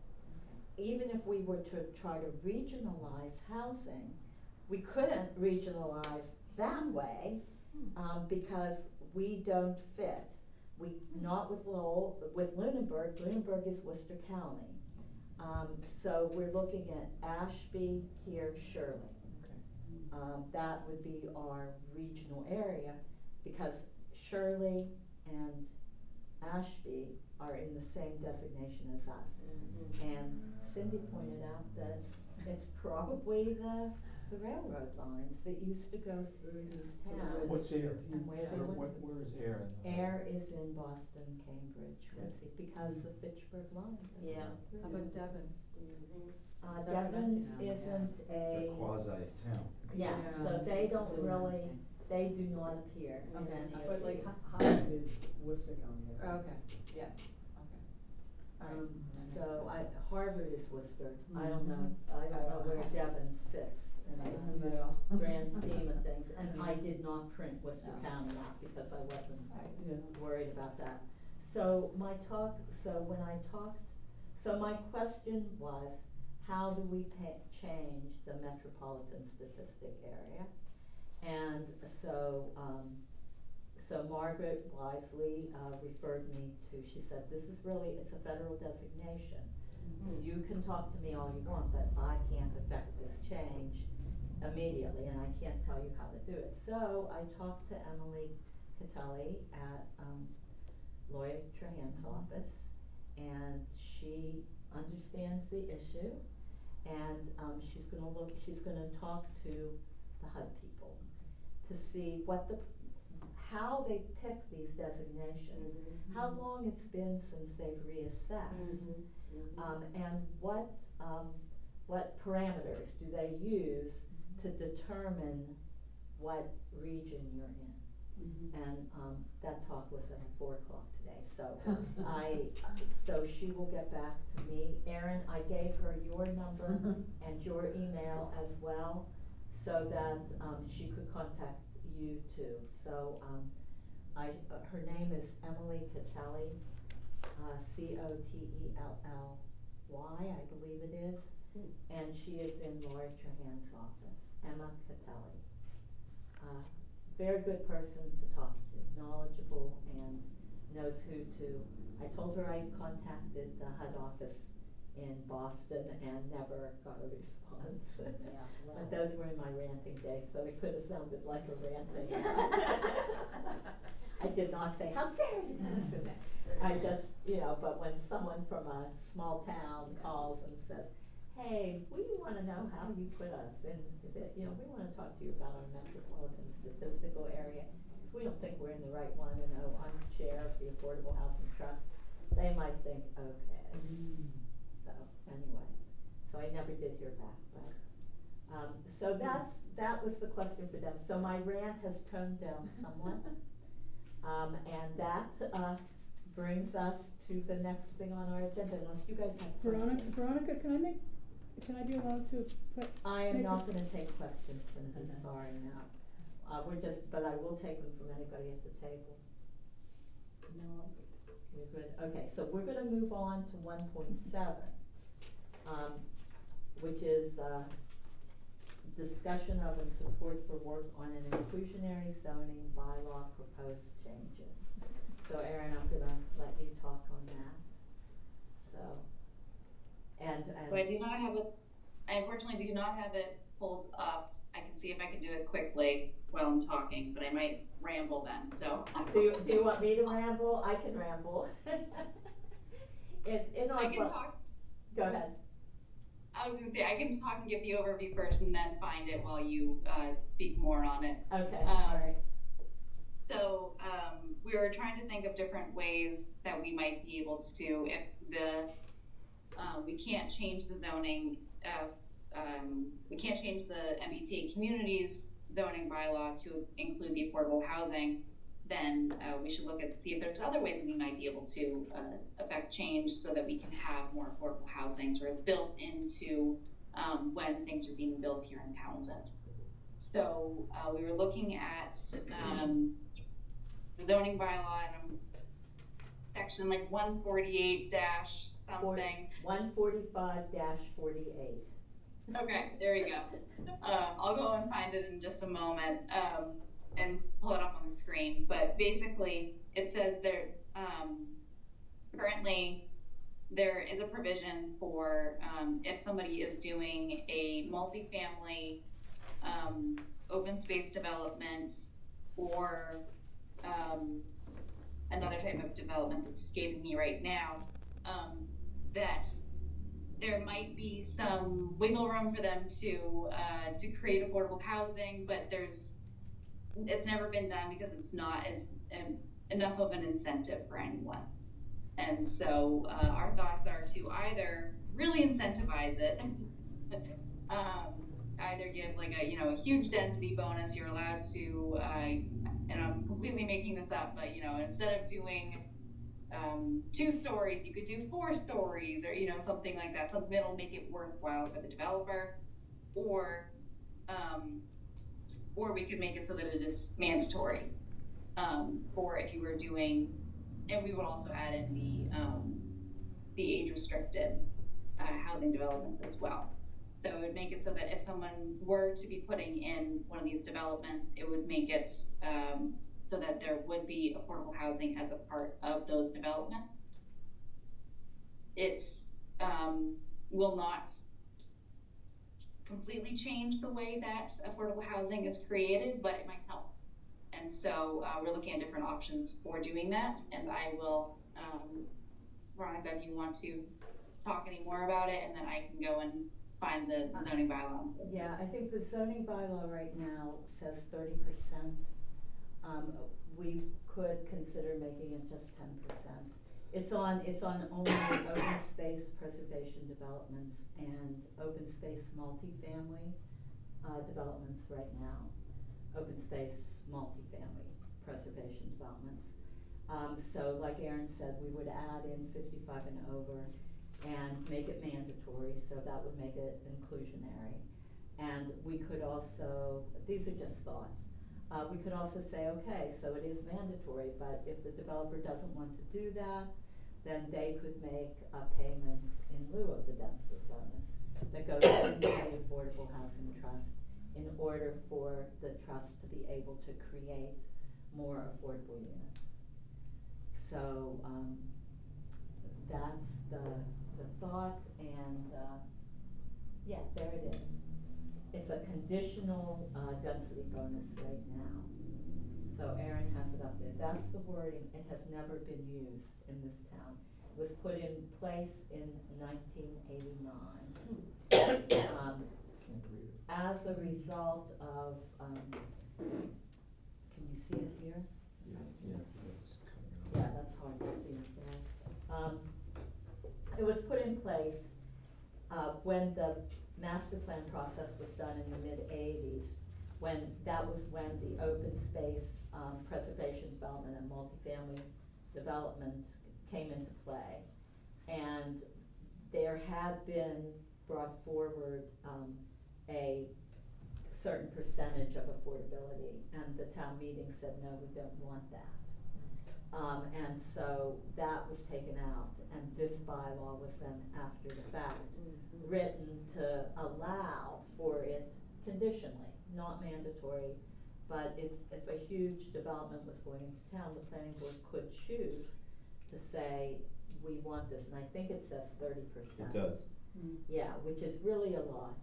Even if we were to try to regionalize housing, we couldn't regionalize that way because we don't fit. Not with Lowell, with Lunenburg. Lunenburg is Worcester County. So we're looking at Ashby, here, Shirley. That would be our regional area because Shirley and Ashby are in the same designation as us. And Cindy pointed out that it's probably the railroad lines that used to go through these towns. What's Air? And where they went to. Where is Air? Air is in Boston, Cambridge, Quincy, because the Fitchburg line. How about Devon? Devon's isn't It's a. a quasi-town. Yeah, so they don't really, they do not appear in any of But like, these. Hyde is Worcester County. I think. Okay, yeah, okay. So Harvard is Worcester. I don't know where Devon sits in the grand scheme of things. And I did not print Worcester County out because I wasn't worried about that. So my question was, how do we change the metropolitan statistic area? And so Margaret wisely referred me to, she said, this is really, it's a federal designation. You can talk to me all you want, but I can't affect this change immediately, and I can't tell you how to do it. So I talked to Emily Catelli at Lloyd Trahan's office, and she understands the issue, and she's gonna talk to the HUD people to see how they pick these designations, how long it's been since they've reassessed, and what parameters do they use to determine what region you're in. And that talk was at 4 o'clock today, so so she will get back to me. Erin, I gave her your number and your email as well, so that she could contact you too. So her name is Emily Catelli, Cotelly, I believe it is, and she is in Laurie Trahan's office. Emma Catelli. Very good person to talk to, knowledgeable, and knows who to. I told her I contacted the HUD office in Boston and never got a response. But those were in my ranting days, so it could have sounded like a ranting. I did not say, how dare you? I just, but when someone from a small town calls and says, hey, we want to know how you put us in, we want to talk to you about our metropolitan statistical area, because we don't think we're in the right one, and I'm chair of the Affordable Housing Trust, they might think, okay. So anyway, so I never did hear back, but so that was the question for them. So my rant has toned down somewhat. And that, brings us to the next thing on our agenda, unless you guys have questions. Veronica, can I be allowed to put? I am make not a- gonna take questions, Cindy, Okay. sorry, no. But I will take them from anybody at the table. No, we're good, okay, so we're gonna move on to 1.7, which is, discussion of and support for work on an inclusionary zoning bylaw proposed changes. So Erin, I'm gonna let you talk on that, so, and. So I do not have it, I unfortunately do not have it pulled up. I can see if I can do it quickly while I'm talking, but I might ramble then, so. Do you want me to ramble? I can ramble. In our. I can talk. Go ahead. I was gonna say, I can talk and give the overview first and then find it while you, speak more on it. Okay, alright. So, we were trying to think of different ways that we might be able to, if we can't change the zoning, we can't change the MBTA communities zoning bylaw to include the affordable housing, then we should look at, see if there's other ways that we might be able to affect change so that we can have more affordable housing sort of built into when things are being built here in Townsend. So we were looking at the zoning bylaw and section like 148 dash something. 145-48. Okay, there you go. I'll go and find it in just a moment and pull it up on the screen. But basically, it says there currently there is a provision for if somebody is doing a multifamily open space development or another type of development that's escaping me right now, that there might be some wiggle room for them to create affordable housing, but it's never been done because it's not as enough of an incentive for anyone. And so our thoughts are to either really incentivize it, either give like a huge density bonus. You're allowed to, and I'm completely making this up, but instead of doing 2 stories, you could do 4 stories, or something like that, something that'll make it worthwhile for the developer, or we could make it so that it is mandatory for if you were doing, and we would also add in the age restricted housing developments as well. So it would make it so that if someone were to be putting in one of these developments, it would make it so that there would be affordable housing as a part of those developments. It will not completely change the way that affordable housing is created, but it might help. And so we're looking at different options for doing that. And I will, Veronica, if you want to talk any more about it, and then I can go and find the zoning bylaw. Yeah, I think the zoning bylaw right now says 30%. We could consider making it just 10%. It's on only open space preservation developments and open space multifamily developments right now. Open space multifamily preservation developments. So like Erin said, we would add in 55 and over and make it mandatory, so that would make it inclusionary. And we could also, these are just thoughts, we could also say, okay, so it is mandatory, but if the developer doesn't want to do that, then they could make a payment in lieu of the density bonus that goes into the Affordable Housing Trust in order for the trust to be able to create more affordable units. So that's the thought, and yeah, there it is. It's a conditional density bonus right now. So Erin has it up there. That's the wording. It has never been used in this town. It was put in place in 1989. As a result of, can you see it here? Yeah, that's hard to see it there. It was put in place when the master plan process was done in the mid-80s, that was when the open space, preservation development and multifamily development came into play. And there had been brought forward, a certain percentage of affordability, and the town meeting said, no, we don't want that. And so that was taken out, and this bylaw was then after the fact written to allow for it conditionally, not mandatory, but if a huge development was going into town, the planning board could choose to say, we want this, and I think it says 30%. It does. Yeah, which is really a lot.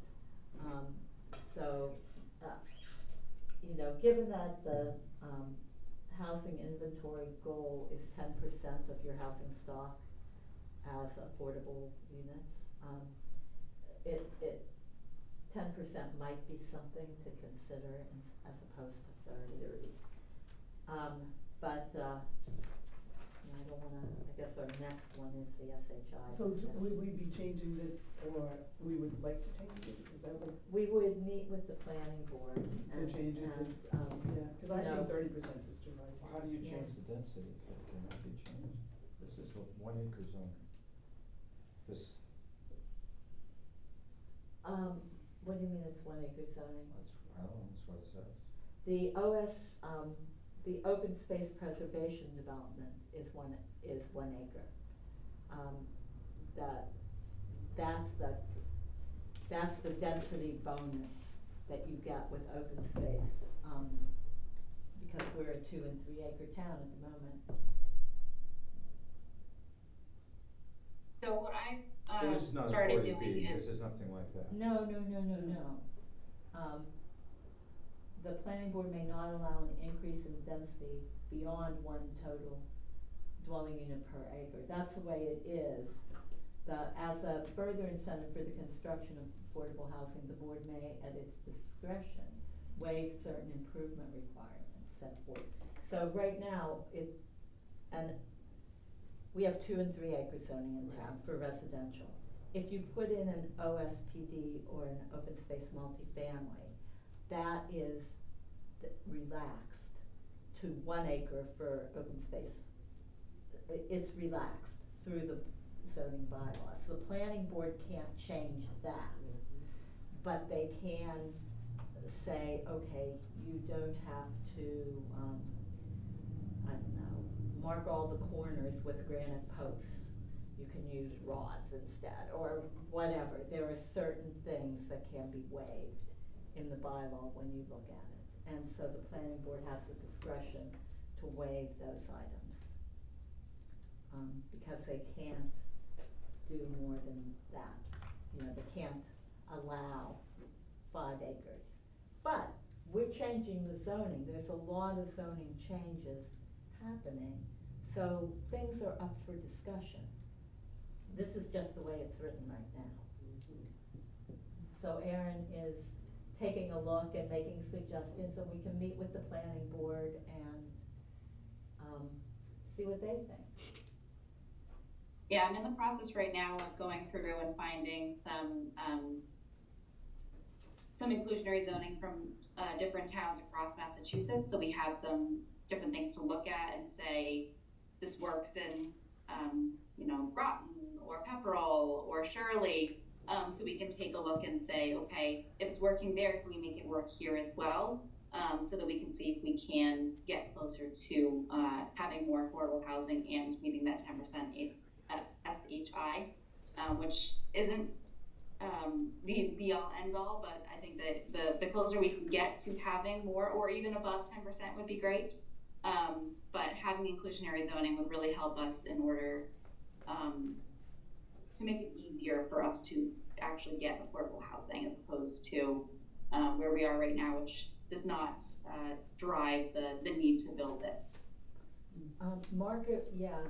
So, you know, given that the housing inventory goal is 10% of your housing stock as affordable units, 10% might be something to consider as opposed to 30. But I don't wanna, I guess our next one is the SHI. So would we be changing this, or we would like to change it? Is that what? We would meet with the planning board To change it to, yeah, cause I think 30% is too high. How do you Yeah. change the density? Can that be changed? This is a 1 acre zoning. This, what do you mean it's 1 acre zoning? I don't know, that's what it says. The the open space preservation development is 1 acre. That's the density bonus that you get with open space, because we're a 2 and 3 acre town at the moment. So what I So this is not a started 40B, doing is, this is nothing like that. No. The planning board may not allow an increase in density beyond 1 total dwelling unit per acre. That's the way it is. As a further incentive for the construction of affordable housing, the board may, at its discretion, waive certain improvement requirements set forth. So right now, we have 2 and 3 acre zoning in town for residential. If you put in an OSPD or an open space multifamily, that is relaxed to 1 acre for open space. It's relaxed through the zoning bylaws. The planning board can't change that, but they can say, okay, you don't have to, I don't know, mark all the corners with granite posts. You can use rods instead, or whatever. There are certain things that can be waived in the bylaw when you look at it. And so the planning board has the discretion to waive those items, because they can't do more than that. You know, they can't allow 5 acres. But we're changing the zoning. There's a lot of zoning changes happening. So things are up for discussion. This is just the way it's written right now. So Erin is taking a look and making suggestions, and we can meet with the planning board and see what they think. yeah, I'm in the process right now of going through and finding some inclusionary zoning from different towns across Massachusetts. So we have some different things to look at and say, this works in, you know, Groton or Pepperell or Shirley. So we can take a look and say, okay, if it's working there, can we make it work here as well? So that we can see if we can get closer to having more affordable housing and meeting that 10% SHI, which isn't the be all end all, but I think that the closer we can get to having more or even above 10% would be great. But having inclusionary zoning would really help us in order to make it easier for us to actually get affordable housing, as opposed to where we are right now, which does not drive the need to build it. Market, yeah.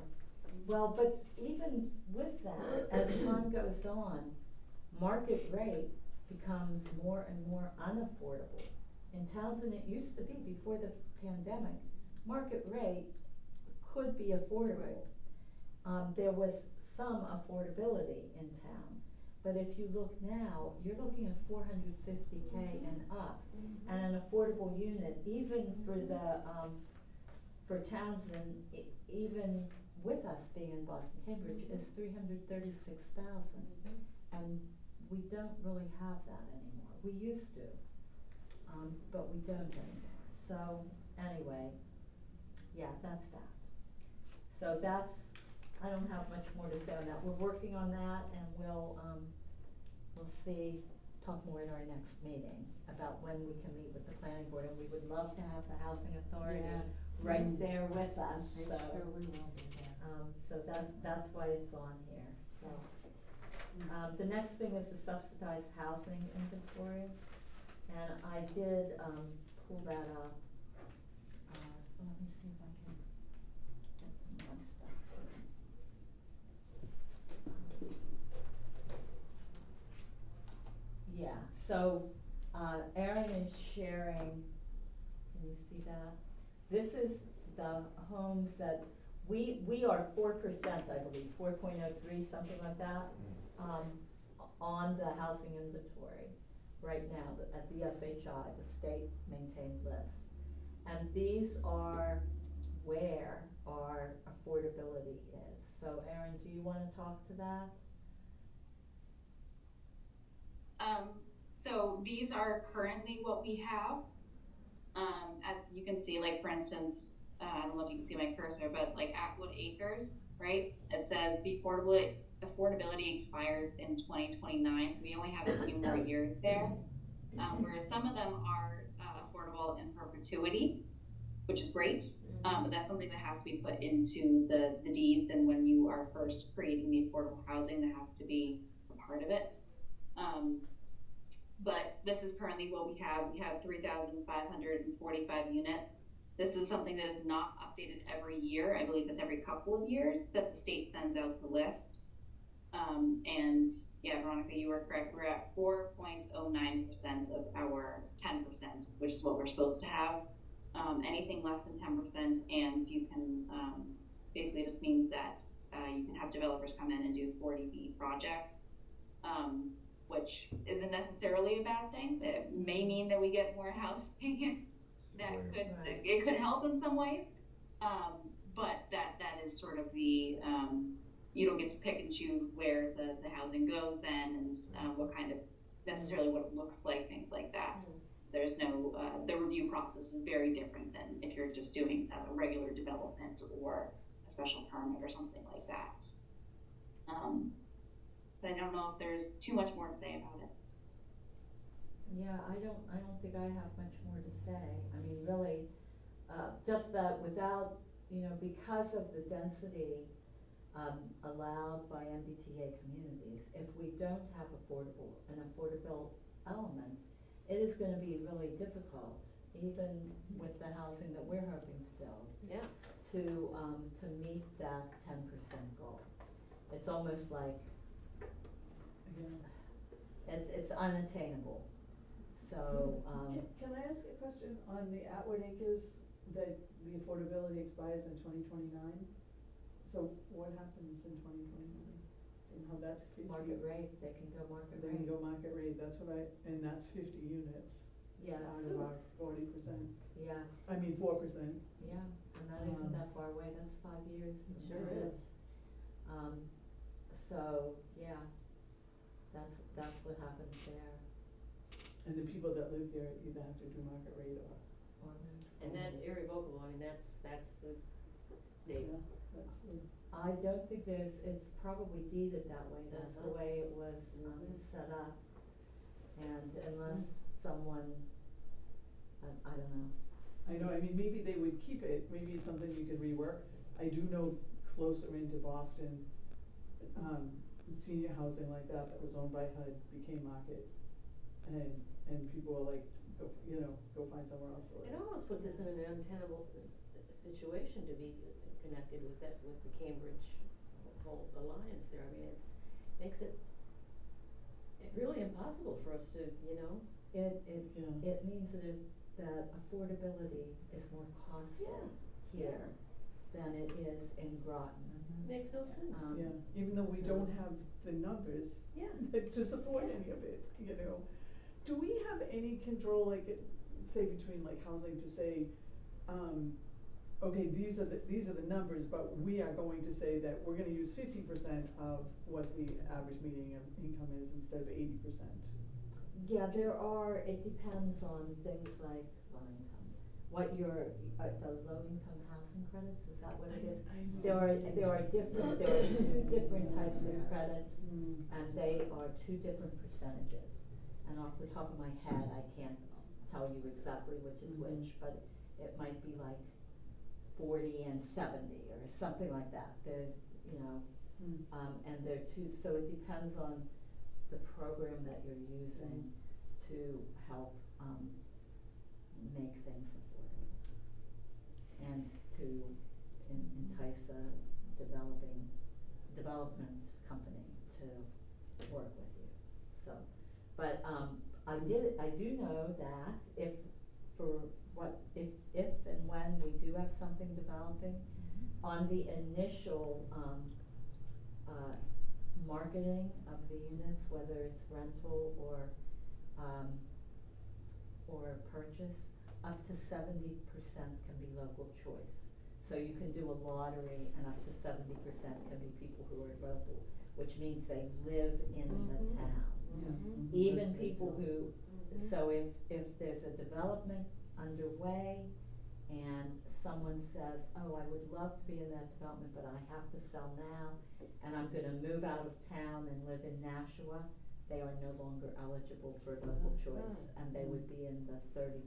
Well, but even with that, as time goes on, market rate becomes more and more unaffordable. In towns than it used to be before the pandemic, market rate could be affordable. There was some affordability in town, but if you look now, you're looking at $450K and and up. And an affordable unit, even for the, for Townsend, even with us being in Boston, Cambridge, is $336,000. And we don't really have that anymore. We used to, but we don't anymore. So anyway, yeah, that's that. So that's, I don't have much more to say on that. We're working on that, and we'll see, talk more at our next meeting about when we can meet with the planning board, and we would love to have the housing authority right there with us, I'm so. sure we will be there. So that's why it's on here, so. The next thing is the subsidized housing inventory, and I did, pull that up. Let me see if I can get to my stuff here. Yeah, so, Erin is sharing, can you see that? This is the homes that, we are 4%, I believe, 4.03, something like that, on the housing inventory right now, at the SHI, the state maintained list. And these are where our affordability is. So Erin, do you wanna talk to that? So these are currently what we have. As you can see, like for instance, I don't know if you can see my cursor, but like Atwood Acres, right? It says the affordability expires in 2029, so we only have a few more years there. Whereas some of them are affordable in perpetuity, which is great, but that's something that has to be put into the deeds, and when you are first creating the affordable housing, that has to be a part of it. But this is currently what we have. We have 3,545 units. This is something that is not updated every year. I believe it's every couple of years that the state sends out the list. And yeah, Veronica, you were correct. We're at 4.09% of our 10%, which is what we're supposed to have. Anything less than 10%, and you can, basically just means that you can have developers come in and do 40B projects, which isn't necessarily a bad thing. It may mean that we get more housing. It could help in some ways, but that is sort of the, you don't get to pick and choose where the housing goes then, and what kind of, necessarily what it looks like, things like that. There's no, the review process is very different than if you're just doing a regular development or a special permit or something like that. But I don't know if there's too much more to say about it. Yeah, I don't think I have much more to say. I mean, really, just that without, because of the density allowed by MBTA communities, if we don't have an affordable element, it is gonna be really difficult, even with the housing that we're hoping to build. Yeah. To meet that 10% goal. It's almost like, it's unattainable. So, Can I ask a question on the Atwood Acres, that the affordability expires in 2029? So what happens in 2029? And how that's 50? market rate, they can go market They rate. can go market rate, and that's 50 units. Yes. Out of our 40%. Yeah. I mean, 4%. Yeah, and that isn't that far away, that's 5 years. It sure is. So, yeah, that's what happens there. And the people that live there either have to do market rate or. And that's irrevocable. I mean, that's the date. Yeah, that's the. I don't think it's probably deeded that way, that's the way it was set up. And unless someone, I don't know. I know, I mean, maybe they would keep it, maybe it's something you could rework. I do know closer into Boston, senior housing like that was owned by HUD became market, and people were like, go find somewhere else. It almost puts us in an untenable situation to be connected with the Cambridge whole alliance there. I mean, makes it really impossible for us to, It means that affordability is more costly here than it is in Groton. Makes no sense. Yeah, even though we don't have the numbers to support any of it, do we have any control, like, say between like housing to say, okay, these are the numbers, but we are going to say that we're gonna use 50% of what the average median income is instead of 80%? Yeah, it depends on things like low income, what your, the low income housing credits, is that what it is? There are two different types of credits, and they are two different percentages. And off the top of my head, I can't tell you exactly which is which, but it might be like 40 and 70 or something like that. There's, and they're two, so it depends on the program that you're using to help make things affordable and to entice a development company to work with you. So, but I do know that if and when we do have something developing, on the initial marketing of the units, whether it's rental or purchase, up to 70% can be local choice. So you can do a lottery, and up to 70% can be people who are local, which means they live in the town. Even people who, so if there's a development underway and someone says, oh, I would love to be in that development, but I have to sell now, and I'm gonna move out of town and live in Nashua, they are no longer eligible for local choice, and they would be in the 30%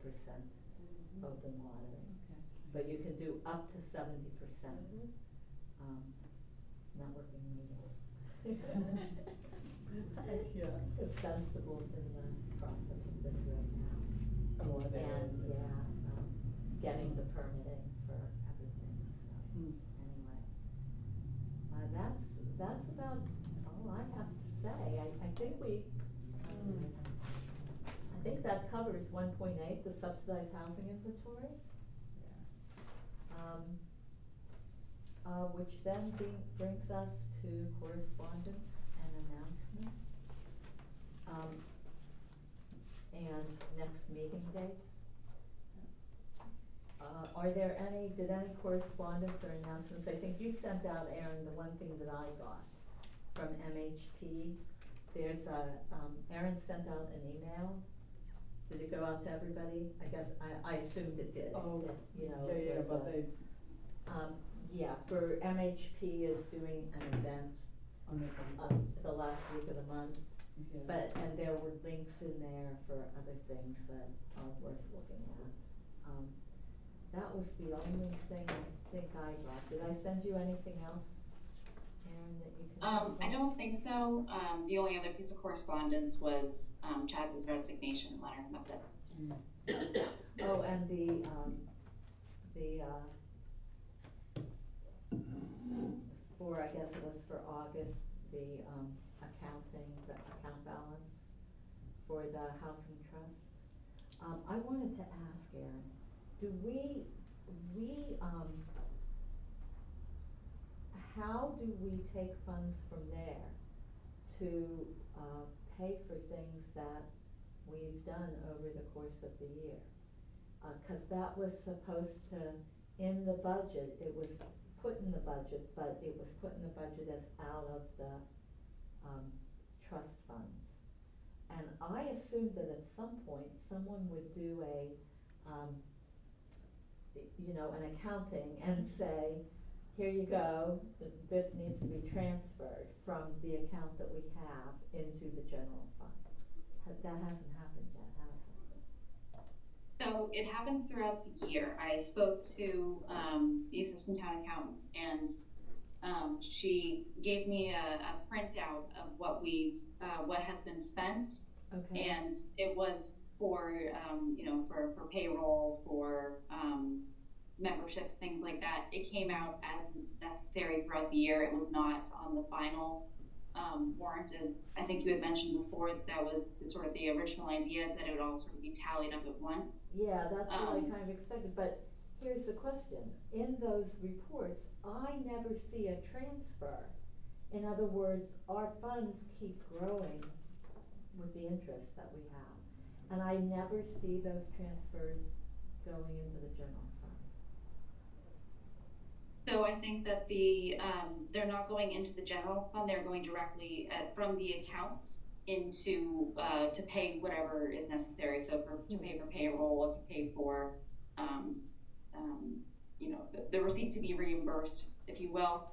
open lottery. Okay. But you can do up to 70%. Not working anymore. Yeah. Because Dunstable's in the process of this right now. Oh, are they? And getting the permitting for everything, so anyway. That's about all I have to say. I think I think that covers 1.8, the subsidized housing inventory. Which then brings us to correspondence and announcements. And next meeting dates. Did any correspondence or announcements? I think you sent out, Aaron, the one thing that I got from MHP. There's Aaron sent out an email. Did it go out to everybody? I guess, I assumed it did. Oh, It was but they. For MHP is doing an event the last week of the month. And there were links in there for other things that are worth looking at. That was the only thing I think I got. Did I send you anything else, Aaron, that you can? I don't think so. The only other piece of correspondence was Chaz's resignation letter. Oh, and the for, I guess it was for August, the account balance for the housing trust. I wanted to ask Aaron, how do we take funds from there to pay for things that we've done over the course of the year? 'Cause that was supposed to, in the budget, it was put in the budget, but it was put in the budget as out of the trust funds. And I assumed that at some point, someone would do an accounting and say, here you go, this needs to be transferred from the account that we have into the general fund. That hasn't happened yet, has it? So it happens throughout the year. I spoke to the assistant town accountant, and she gave me a printout of what has been spent. Okay. And it was for for payroll, for memberships, things like that. It came out as necessary throughout the year. It was not on the final warrant, as I think you had mentioned before. That was sort of the original idea, that it would all sort of be tallied up at once. Yeah, that's what I kind of expected, but here's the question. In those reports, I never see a transfer. In other words, our funds keep growing with the interest that we have. And I never see those transfers going into the general fund. So I think that they're not going into the general fund, they're going directly from the accounts into, to pay whatever is necessary. So to pay for payroll, to pay for, you know, the receipt to be reimbursed, if you will.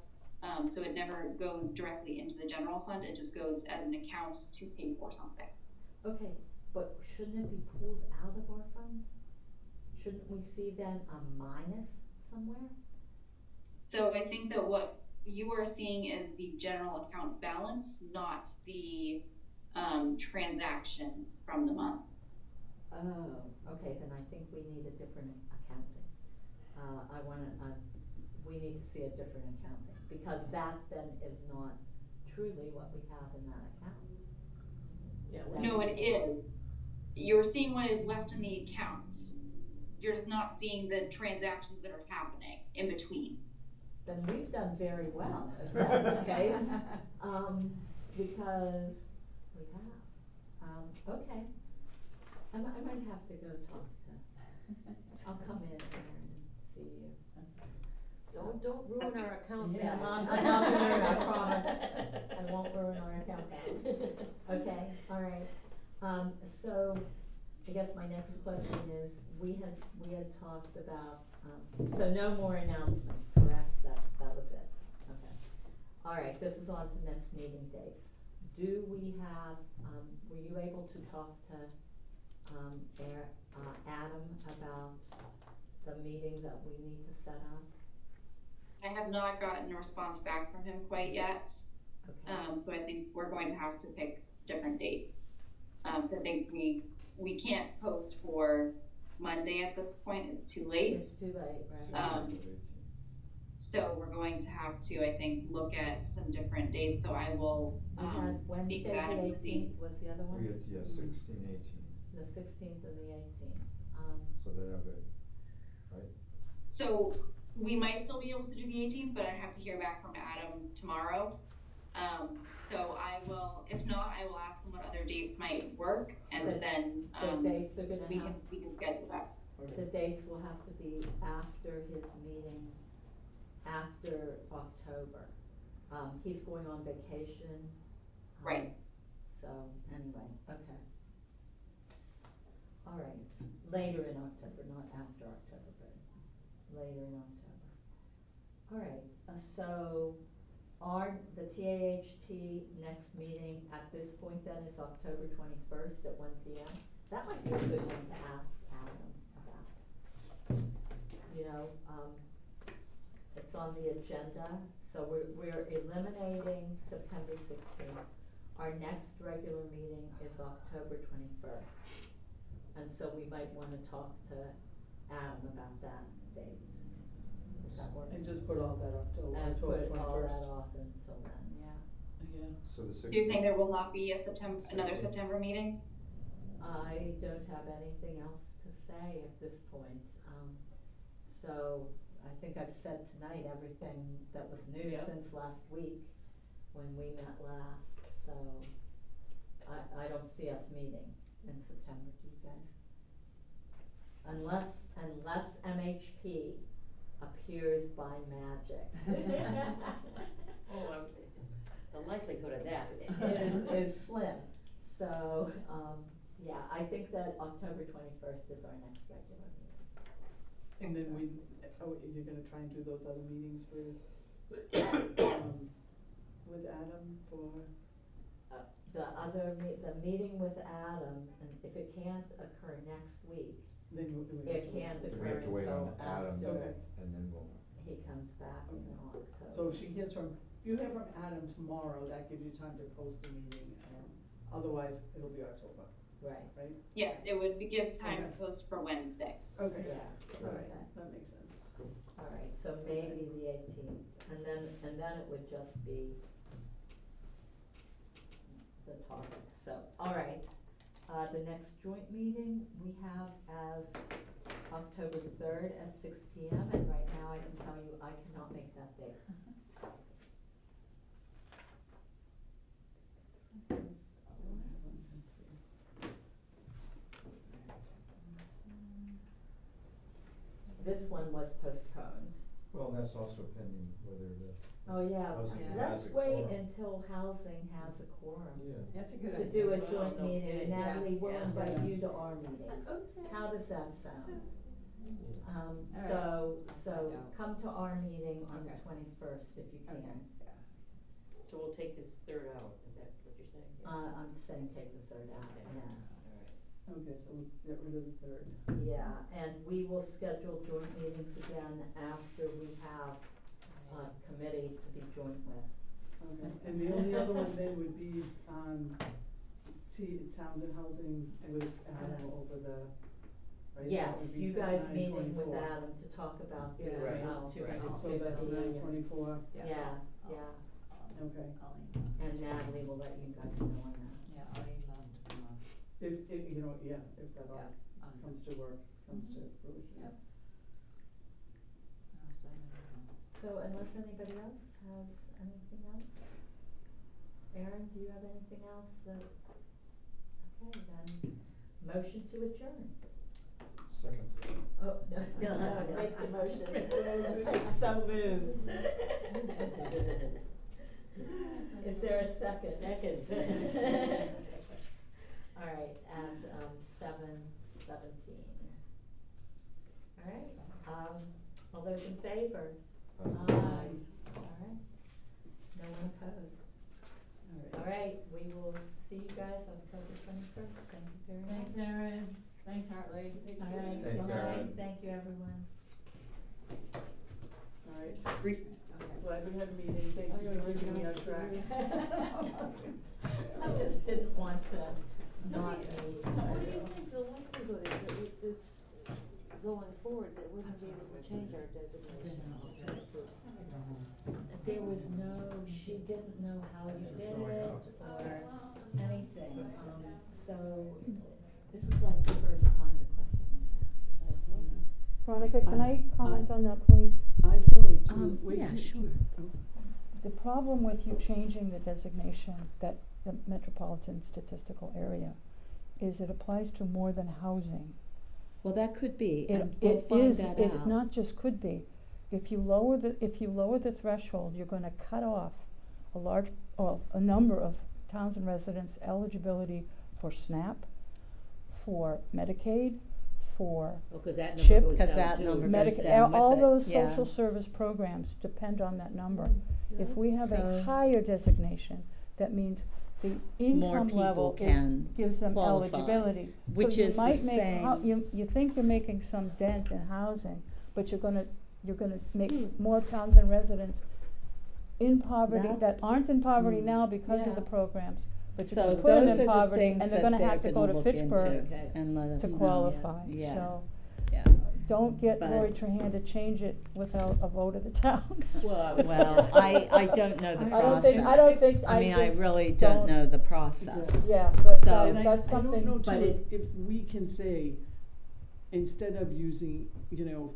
So it never goes directly into the general fund, it just goes as an account to pay for something. Okay, but shouldn't it be pulled out of our funds? Shouldn't we see then a minus somewhere? So I think that what you are seeing is the general account balance, not the transactions from the month. Oh, okay, then I think we need a different accounting. We need to see a different accounting, because that then is not truly what we have in that account. Yeah. No, it is. You're seeing what is left in the accounts. You're just not seeing the transactions that are happening in between. Then we've done very well, if that's the case, because we have. Okay, I might have to go talk to, I'll come in here and see you. Don't ruin our account Yeah, balance. I'm not gonna ruin, I promise, I won't ruin our account balance. Okay, all right, so I guess my next question is, we had talked about, so no more announcements, correct? That was it, okay. All right, this is on to next meeting dates. Do we have, were you able to talk to, Adam about the meeting that we need to set up? I have not gotten a response back from him quite yet. Okay. So I think we're going to have to pick different dates. So I think we can't post for Monday at this point, it's too late. It's too late, right? So we're going to have to, I think, look at some different dates, so I will We had Wednesday speak to that the and see. 18th was the other one? We had, yeah, 16, 18, The 16th and the 18th. so they're not good, right? So we might still be able to do the 18th, but I have to hear back from Adam tomorrow. So I will, if not, I will ask him what other dates might work, and then The dates are gonna we have, can schedule that. the dates will have to be after his meeting, after October. He's going on vacation. Right. So, anyway, okay. All right, later in October, not after October, but later in October. All right, so the TAHT next meeting at this point then is October 21st at 1 p.m. That might be a good one to ask Adam about. You know, it's on the agenda, so we're eliminating September 16th. Our next regular meeting is October 21st. And so we might want to talk to Adam about that date. Does that work? And just put all that off till And October 21st. put all that off until then, yeah. Yeah. So the 16th. You're saying there will not be another September meeting? I don't have anything else to say at this point. So I think I've said tonight everything that was new since last week when we met last. So I don't see us meeting in September, do you guys? Unless MHP appears by magic. Oh, the likelihood of that is slim. So, yeah, I think that October 21st is our next regular meeting. And then you're gonna try and do those other meetings with Adam for? The meeting with Adam, and if it can't occur next week, Then it can't We occur have to wait on until Adam, after and then we'll. he comes back in October. So if you hear from Adam tomorrow, that gives you time to post the meeting, otherwise it'll be October, Right. right? Yeah, it would give time to Okay. post for Wednesday. Okay. Yeah, All right, okay. that makes sense. Cool. All right, so maybe the 18th, and then it would just be the topic. So, all right, the next joint meeting we have as October 3rd at 6 p.m. and right now I can tell you I cannot make that date. this one was postponed. Well, that's also pending whether the. Oh, yeah, housing Yeah. let's has a wait quorum. until housing has a quorum. Yeah. That's a good To idea. do a Wow, joint no meeting, kidding. and Natalie, we'll Yeah. invite Yeah. you to our meetings. Okay. How does that sound? All right. So I'll find out. come to our meeting on the Okay. 21st if you Okay, can. yeah. So we'll take this third out, is that what you're saying? Yeah. I'm saying take the third out, Okay. yeah. All right. Okay, so we'll get rid of the third. Yeah, and we will schedule joint meetings again after we have a committee to be joint with. Okay, and the only other one then would be, towns and housing with Adam over the, right? That Yes, would be you guys meeting with 9/24. Adam to talk about the, Yeah, right. about Right. 250. So that's and- 9/24, Yeah, I'll- yeah, I'll- okay. I'll email. and Natalie will let you guys know on that. Yeah, I'll email them tomorrow. If, you know, yeah, if that all Yeah, I'll comes to work, comes to fruition. Yep. I'll send it out. So unless anybody else has anything else? Erin, do you have anything else that, okay, then, motion to adjourn. Second. Oh, no, make the motion. So moved. Is there a second? Second. All right, at 7:17. All right, all those in favor? Aye. All right, no one opposed. All All right. right, we will see you guys October 21st. Thank you very much. Thanks, Erin. Thanks, Hartley. All right, Thanks, good night. Erin. Thank you, everyone. All right, Okay. glad we had a meeting, thank you for keeping me on track. I just didn't want to not What do meet. you think the likelihood is that with this going forward, that we're gonna be able to change our designation? There was no, she didn't know how you did it or anything, so this is like the first time the question was asked. Veronica, can I comment on that, please? I feel like too, wait. yeah, can- sure. oh, The problem with you changing the designation, that the metropolitan statistical area, is it applies to more than housing. Well, that could be, It, and we'll it find is, that it out. not just could be. If you lower the threshold, you're gonna cut off a number of Townsend residents' eligibility for SNAP, for Medicaid, for Well, cause that CHIP, number goes 'Cause down that too. number goes Medicaid, down with all it, those yeah. social service programs depend on that number. If we have So- a higher designation, that means the income people level can gives them qualify, eligibility. which So you is the might make, same- you think you're making some dent in housing, but you're gonna make more Townsend residents in poverty, That- that aren't in poverty Mm. now because of Yeah. the programs, but So you're gonna put them those are in the poverty, things and they're that gonna they're have to go gonna to look Fitchburg into Okay. and let us to know. qualify, Yeah. so Yeah. don't get But- Lori Trahan to change it without a vote of the town. Well, I don't know the I process. don't I don't think, I mean, I just really don't- don't know the process. Yeah, but So- And that's I something. don't know but too, if we can say, instead of using,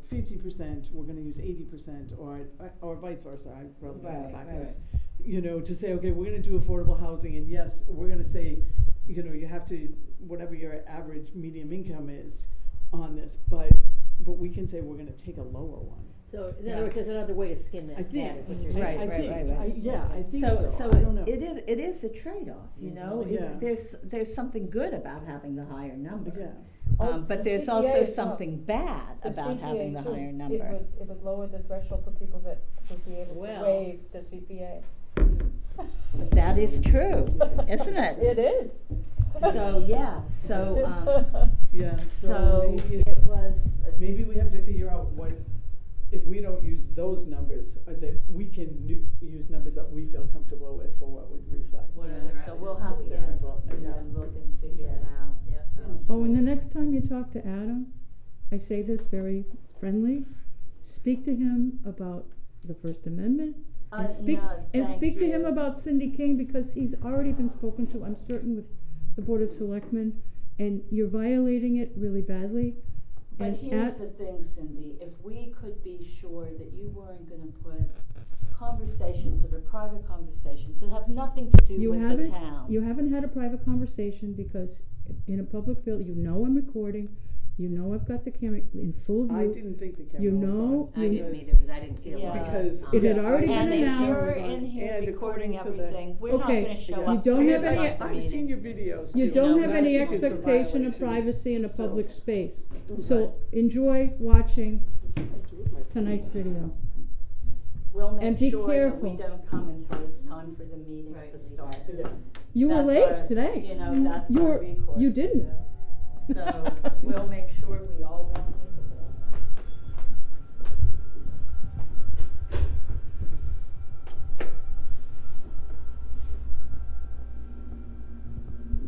50%, we're gonna use 80%, or vice versa, I probably got that Right, backwards. To say, okay, we're gonna do affordable housing, and yes, we're gonna say, you have to, whatever your average medium income is on this, but we can say we're gonna take a lower one. So, in Yeah. other words, there's another way to skin that I cat, think, is what you're I- saying. I think, right. yeah, I think So so, I don't know. it is a trade-off, you know? Mhm. Yeah. There's something good about having the higher number. Yeah, Oh, But the there's CPA also is not- something bad the about having the CPA too. higher number. It would lower the threshold for people that would be able to Well. waive the CPA. That is true, isn't it? It is. So, yeah, so, yeah, so So maybe It it's, was, maybe we have to figure out what, if we don't use those numbers, that we can use numbers that we feel comfortable with for what would reflect. What yeah, other so we'll avenues have do we to, have? look and figure it out, Yep. so. Oh, and the next time you talk to Adam, I say this very friendly, speak to him about the First Amendment. And speak, no, and thank speak to him you. about Cindy King, because he's already been spoken to, I'm certain, with the Board of Selectmen, and you're violating it really badly. But And here's at- the thing, Cindy, if we could be sure that you weren't gonna put conversations that are private conversations that have nothing to do You with the haven't, town. you haven't had a private conversation, because in a public building, I'm recording, You know I've got the camera in full view. I didn't think the camera You was on. know, I didn't because- either, cause I didn't see a Yeah. live. Because It had yeah, already I been didn't And think if it was announced. you're on. in here And recording according to the- everything, we're not Okay, gonna show yeah. up. you don't to have start any- the I've seen your meeting. videos You too. don't No, have but I any think it's a expectation of violation. privacy in a So- public space. So enjoy watching tonight's video. We'll And make be sure that we careful. don't come until it's time for the meeting Right. to start. Yeah. You were That's late our- today. You know, that's You our were- recourse. You didn't. So we'll make sure we all want you